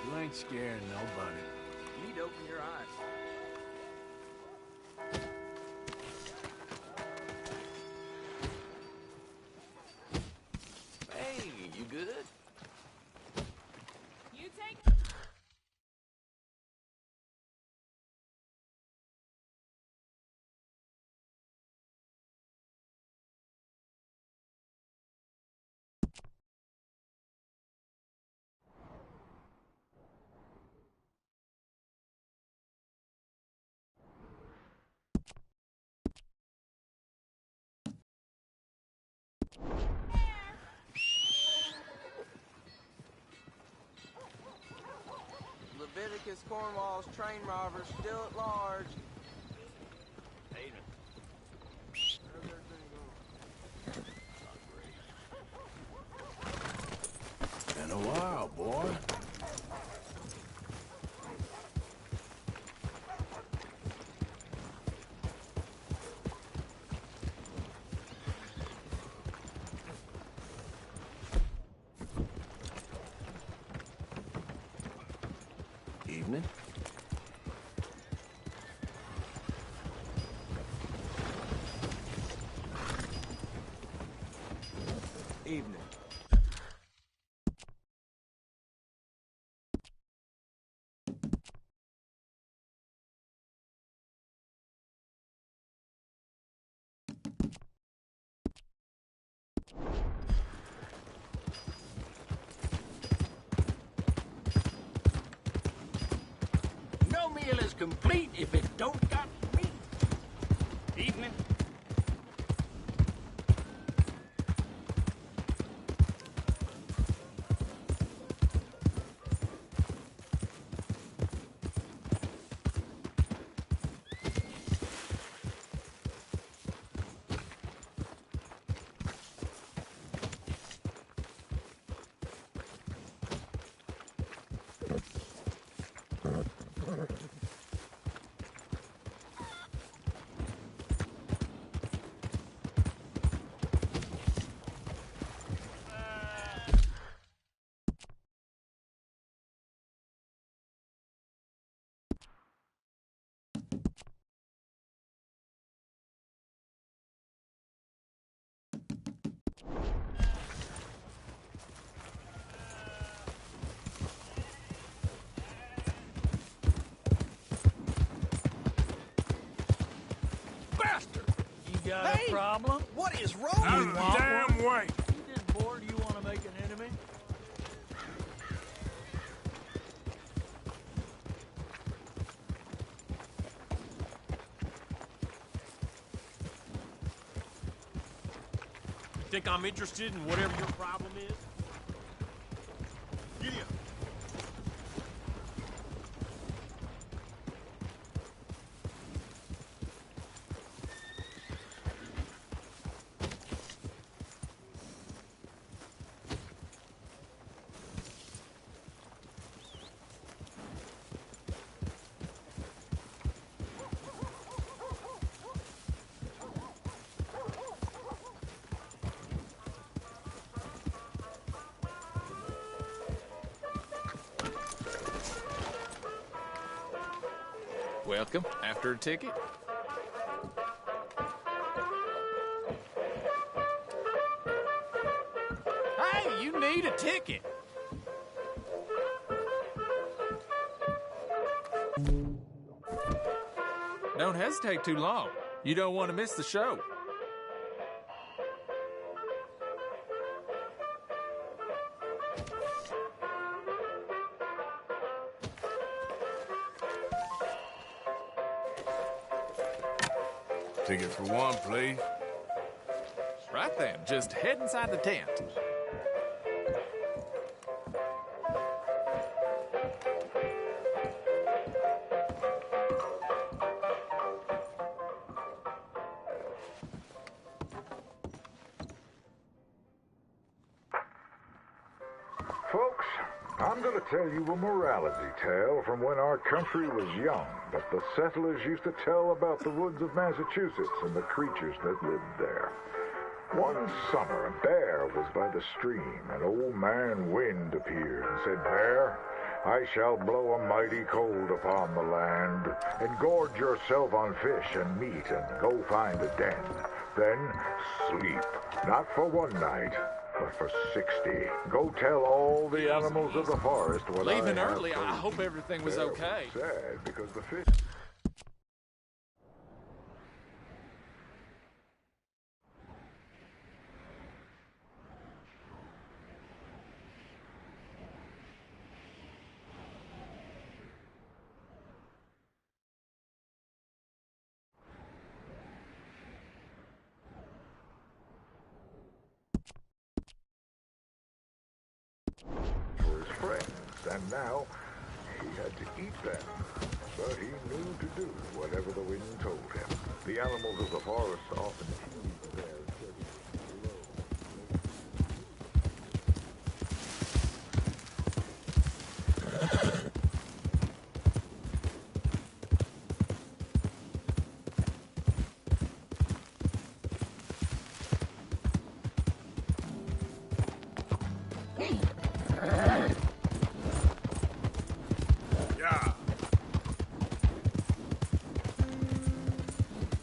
You ain't scaring nobody. You need to open your eyes. Hey, you good? You take... Leviticus Cornwall's train robbers still at large. Been a while, boy. Evening. meal is complete if it don't got meat. Evening. You got a problem? What is wrong with you? Damn way. You just bored? You want to make an enemy? Think I'm interested in whatever your problem is? Giddy up. Welcome. After a ticket? Hey, you need a ticket. Don't hesitate too long. You don't want to miss the show. Ticket for one, please. Right then, just head inside the tent. Folks, I'm going to tell you a morality tale from when our country was young, but the settlers used to tell about the woods of Massachusetts and the creatures that lived there. One summer, a bear was by the stream, and old man Wind appeared and said, "Bear, I shall blow a mighty cold upon the land, and gorge yourself on fish and meat, and go find a den. Then sleep, not for one night, but for 60. Go tell all the animals of the forest what Leaving I have early, told I you." hope everything was Bear okay. sad because the fish... for his friends, and now he had to eat them. But he knew to do whatever the wind told him. The animals of the forest often teased there.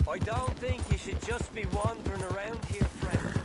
I don't think you should just be wandering around here, friend.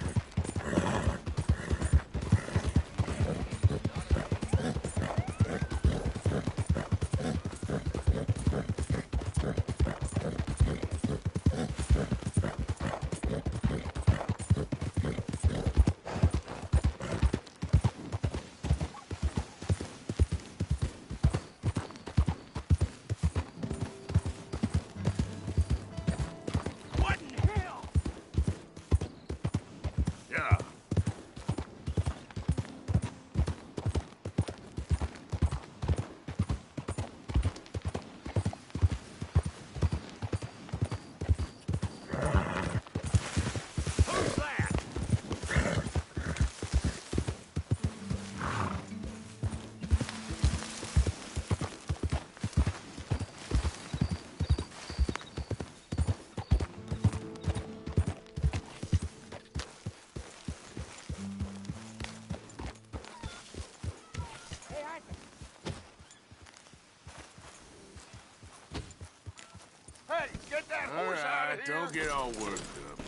Get that All horse out right, of here! don't get all worked up.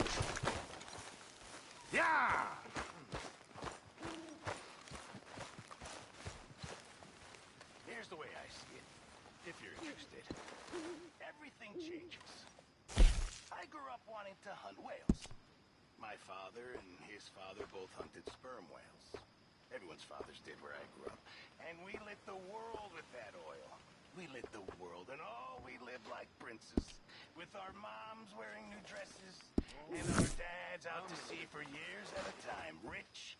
Yeah! Here's the way I see it, if you're interested. Everything changes. I grew up wanting to hunt whales. My father and his father both hunted sperm whales. Everyone's fathers did where I grew up. And we lit the world with that oil. We lit the world, and oh, we lived like princes. With our moms wearing new dresses, and our dads out to sea for years at a time. Rich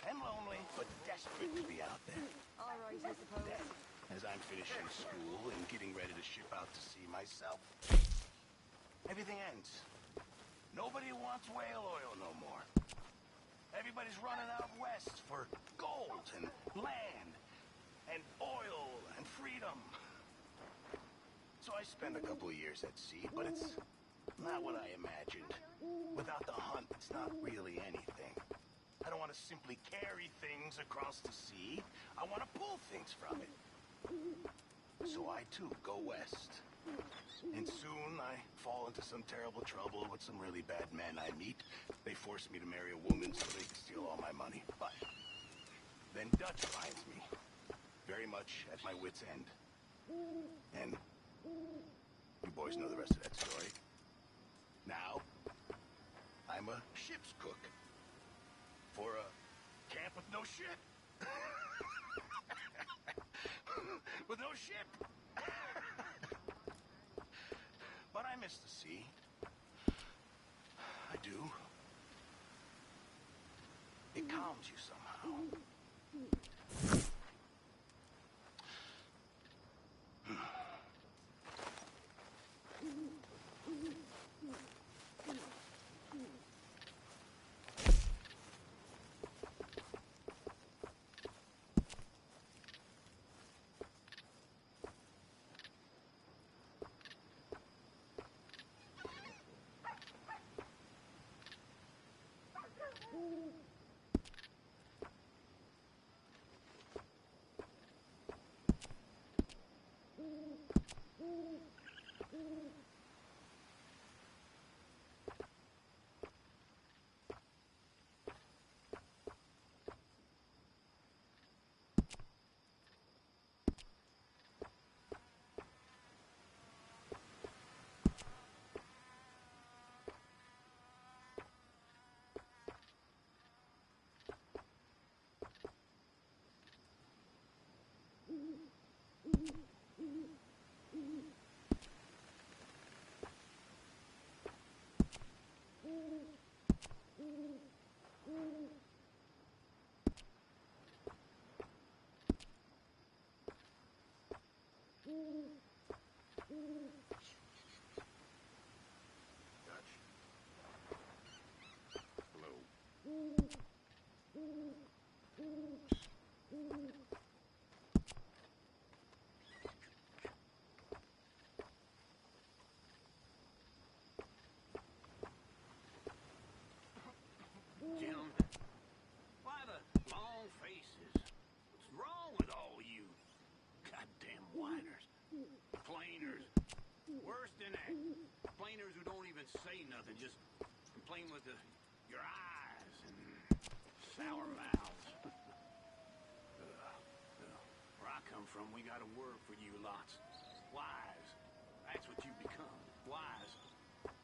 and lonely, but desperate to be out there. All right, I suppose. Then, as I'm finishing school and getting ready to ship out to sea myself, everything ends. Nobody wants whale oil no more. Everybody's running out west for gold and land and oil and freedom. So I spend a couple of years at sea, but it's not what I imagined. Without the hunt, it's not really anything. I don't want to simply carry things across the sea. I want to pull things from it. So I, too, go west. And soon I fall into some terrible trouble with some really bad men I meet. They force me to marry a woman so they can steal all my money. But then Dutch finds me, very much at my wit's end. And you boys know the rest of that story. Now, I'm a ship's cook for a camp with no ship. With no ship. But I miss the sea. I do. It calms you somehow. Gentlemen, why the long faces? What's wrong with all you goddamn whiners? Complainers. Worse than that. Complainers who don't even say nothing, just complain with your eyes and sour mouths. Where I come from, we got a word for you lots. Wise. That's what you become. Wise.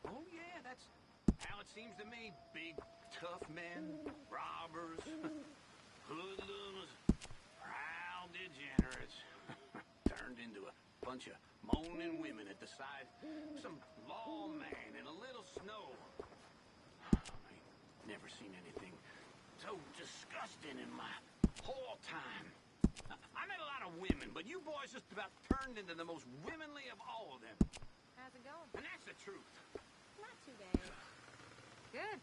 Oh yeah, that's how it seems to me. Big, tough men, robbers, hoodlums, proud degenerates, turned into a bunch of moaning women at the side of some lawman in a little snow. I ain't never seen anything so disgusting in my whole time. I met a lot of women, but you boys just about turned into the most womanly of all of them. How's it going? And that's the truth. Not too bad. Good.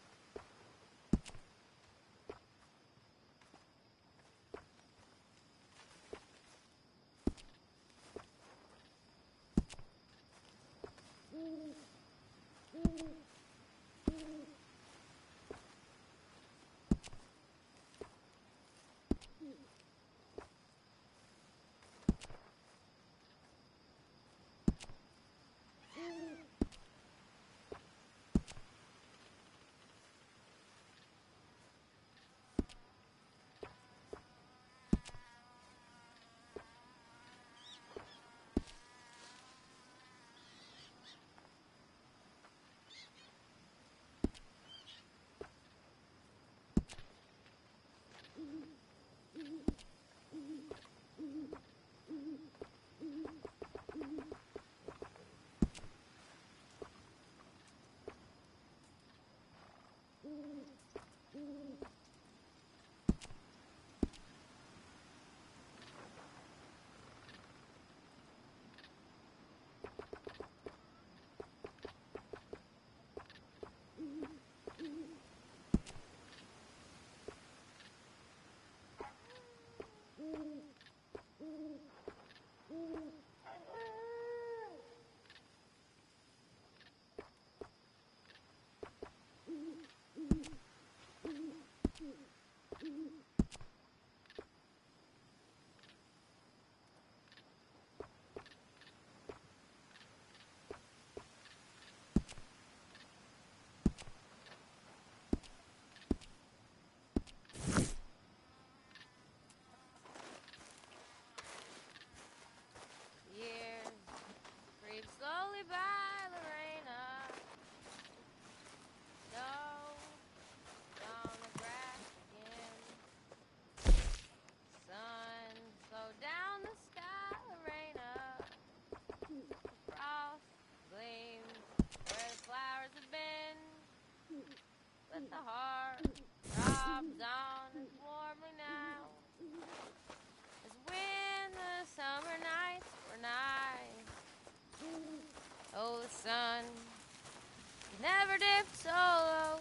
Never dip solo.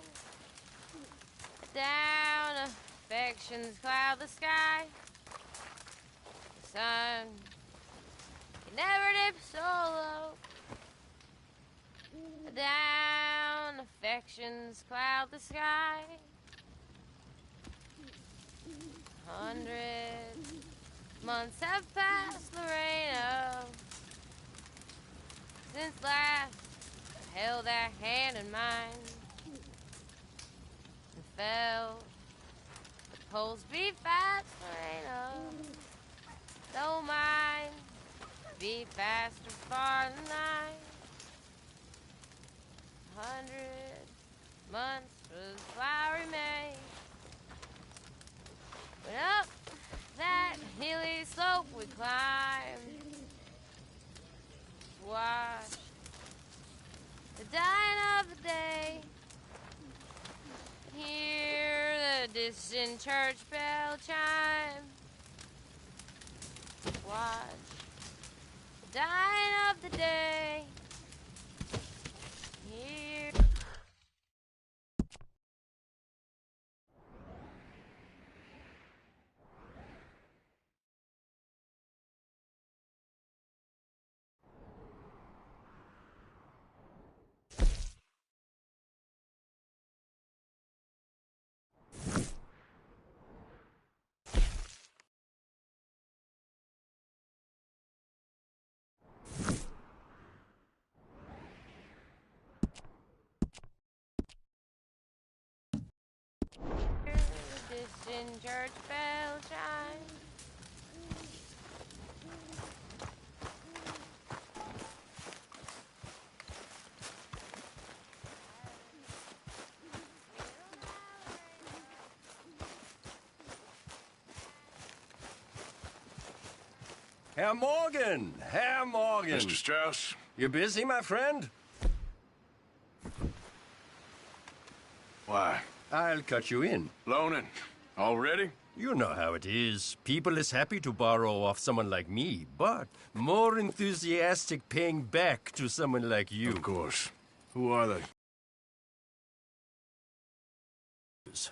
Down affections cloud the sky. Sun can never dip solo. Down affections cloud the sky. 100 months have passed, Lorena, since last I held that hand in mine and felt the pulse beat fast, Lorena. Though mine beat faster far than thine. 100 months for the flowery May. Went up that hilly slope we climbed. Watched the dying of the day. Hear the distant church bell chime. Watch the dying of the day. Hear. Distant church bell chime. Herr Morgan! Herr Morgan! Mr. Strauss? You busy, my friend? Why? I'll cut you in. Loaning? Already? You know how it is. People is happy to borrow off someone like me, but more enthusiastic paying back to someone like you. Of course. Who are they?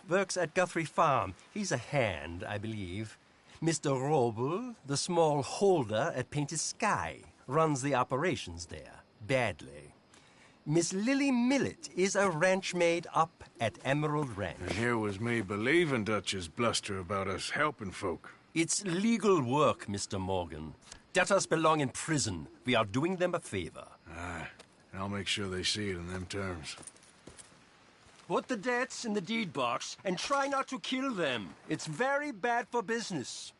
Works at Guthrie Farm. He's a hand, I believe. Mr. Roble, the small holder at Painted Sky, runs the operations there, badly. Miss Lily Millet is a ranch maid up at Emerald Ranch. And here was me believing Dutch's bluster about us helping folk. It's legal work, Mr. Morgan. Debtors belong in prison. We are doing them a favor. Aye, and I'll make sure they see it in them terms. Put the debts in the deed box and try not to kill them. It's very bad for business.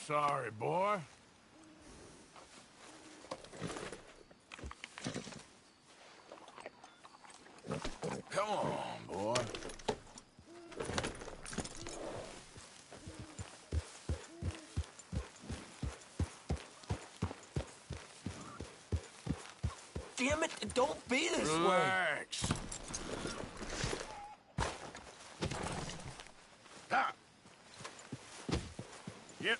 Sorry, boy. Come on, boy. Damn it, don't be this way. Relax. Ah. Yep,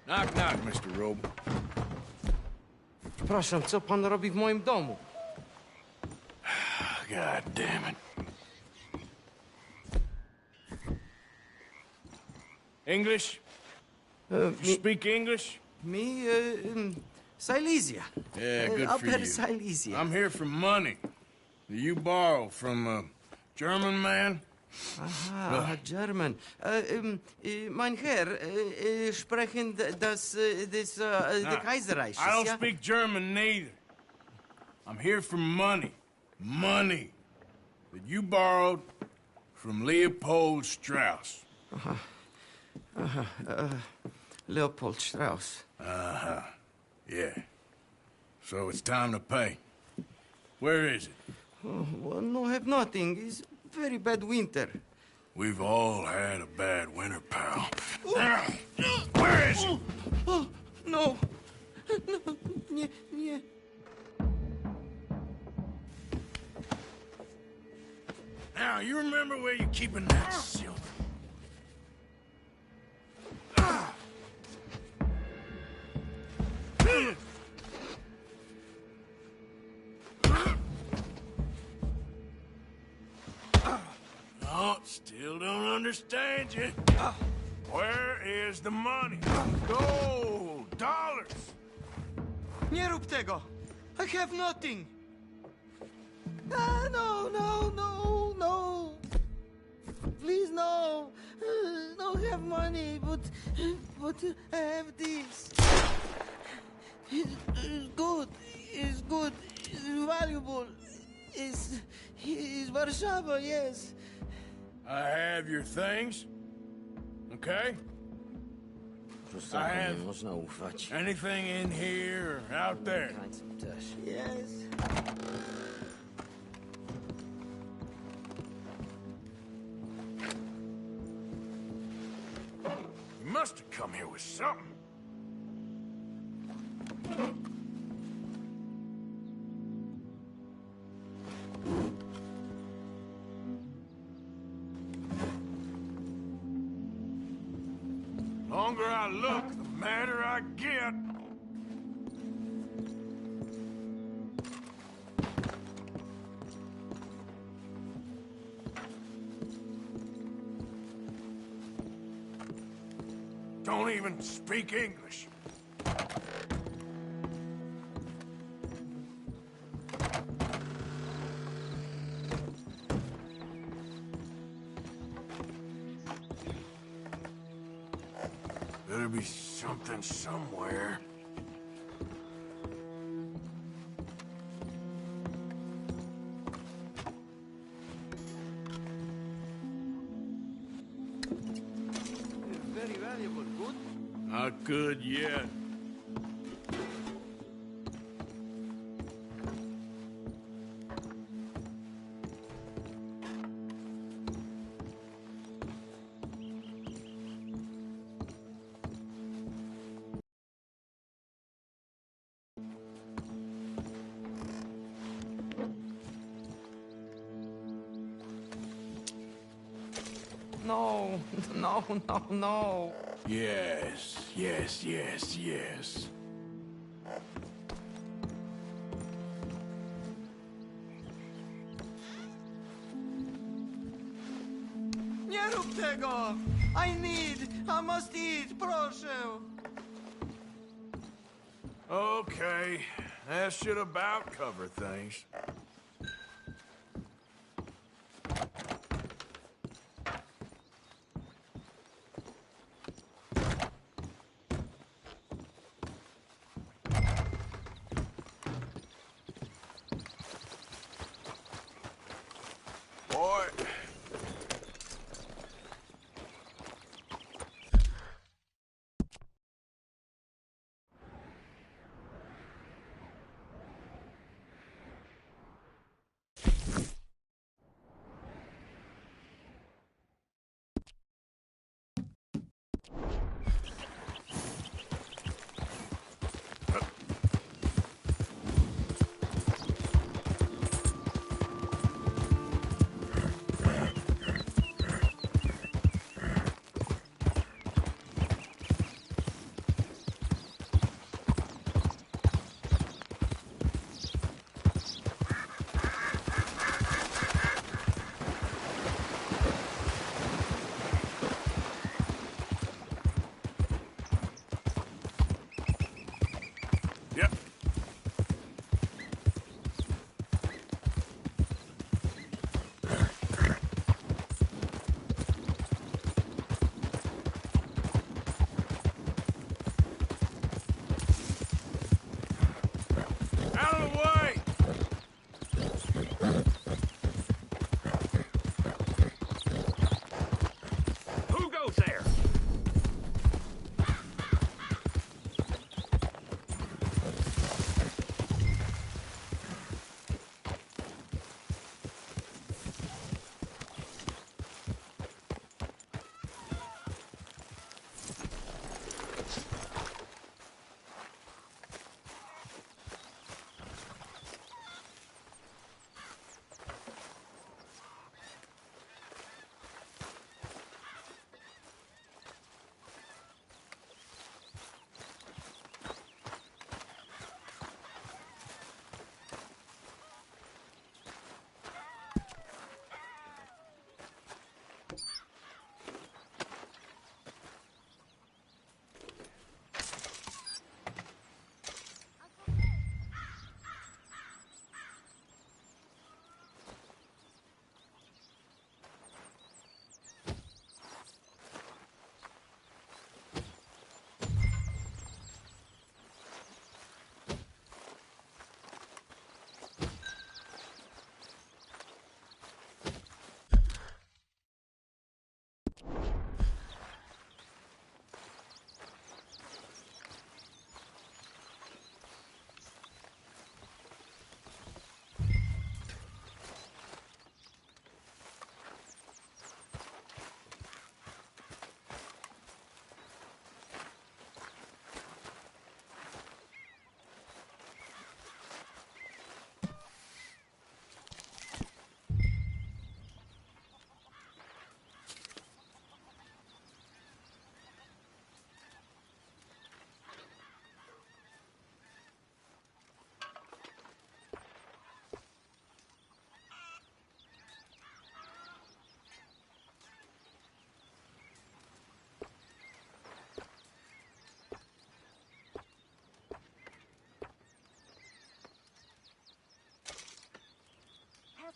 Knock, knock, Mr. Robe. Przepraszam, co pan robi w moim domu? God damn it. English? You speak English? Me, Silesia. Yeah, good Up for at you. Silesia. I'm here for money. You borrow from a German man? Aha, German. Mein Herr, sprechen the Kaiserreich. I don't speak German neither. I'm here for money. Money that you borrowed from Leopold Strauss. Leopold Strauss. Uh-huh. Yeah. So it's time to pay. Where is it? Oh, well, no, have nothing. It's very bad winter. We've all had a bad winter, pal. Where is it? Oh, no. No, nie. Now, you remember where you're keeping that silver? No, still don't understand you. Where is the money? Gold, dollars. Nie rób tego. I have nothing. No. Please, no. Don't have money, but I have this. It's good. It's good. It's valuable. It's Warszawa, yes. I have your things. Okay? I have anything in here or out there. Yes. You must have come here with something. The longer I look, the madder I get. Don't even speak English. Better be something somewhere. Very valuable. Good? Not good yet. No. Yes. Nie rób tego! I must eat, proszę! Okay, that should about cover things. Boy. Yep. Out of the way! Who goes there?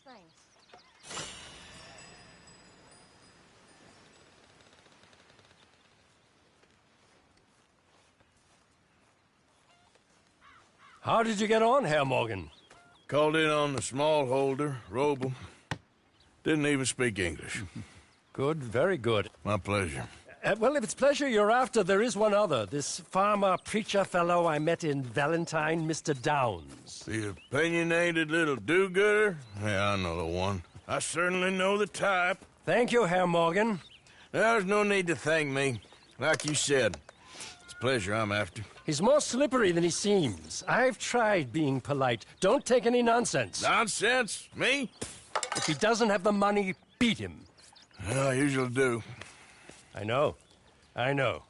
Things. How did you get on, Herr Morgan? Called in on the smallholder, Roble. Didn't even speak English. Good, very good. My pleasure. Well, if it's pleasure you're after, there is one other. This farmer preacher fellow I met in Valentine, Mr. Downs. The opinionated little do-gooder? Yeah, I know the one. I certainly know the type. Thank you, Herr Morgan. There's no need to thank me. Like you said, it's pleasure I'm after. He's more slippery than he seems. I've tried being polite. Don't take any nonsense. Nonsense? Me? If he doesn't have the money, beat him. Well, I usually do. I know. I know.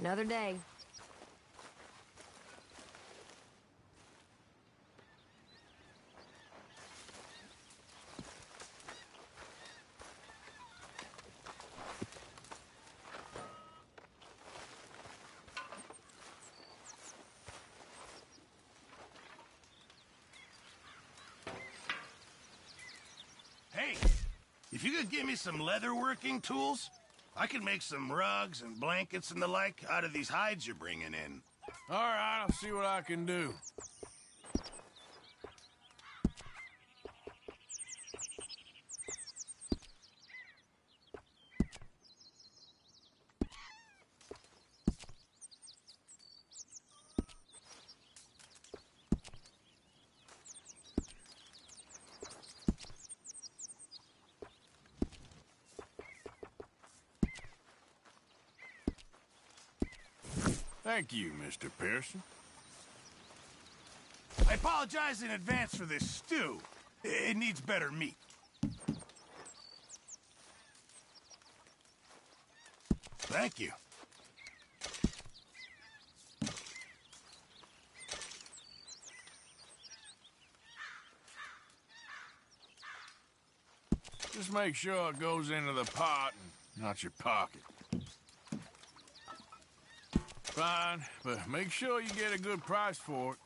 Another day. Hey, if you could give me some leatherworking tools, I could make some rugs and blankets and the like out of these hides you're bringing in. All right, I'll see what I can do. Thank you, Mr. Pearson. I apologize in advance for this stew. It needs better meat. Thank you. Just make sure it goes into the pot and not your pocket. Fine, but make sure you get a good price for it.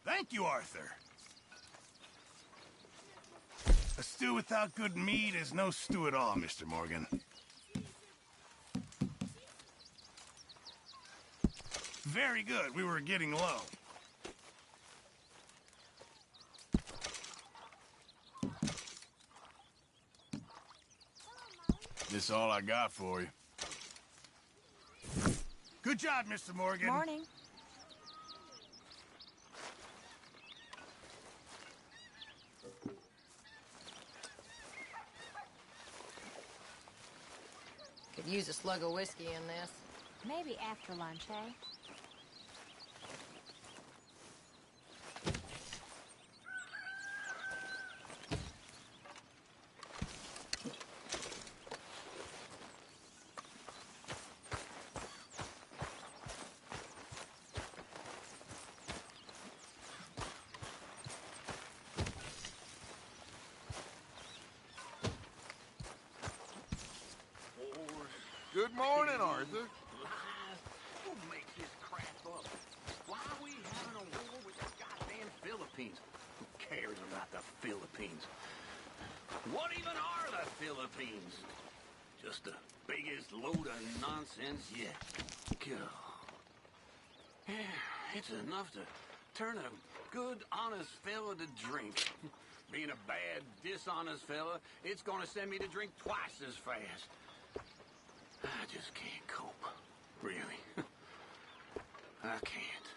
Thank you, Arthur. A stew without good meat is no stew at all, Mr. Morgan. Very good. We were getting low. This all I got for you. Good job, Mr. Morgan. Morning. Could use a slug of whiskey in this. Maybe after lunch, eh? Good morning, Arthur. Lies. Who makes this crap up? Why are we having a war with the goddamn Philippines? Who cares about the Philippines? What even are the Philippines? Just the biggest load of nonsense yet. God. Yeah, it's enough to turn a good, honest fella to drink. Being a bad, dishonest fella, it's gonna send me to drink twice as fast. I just can't cope. Really. I can't.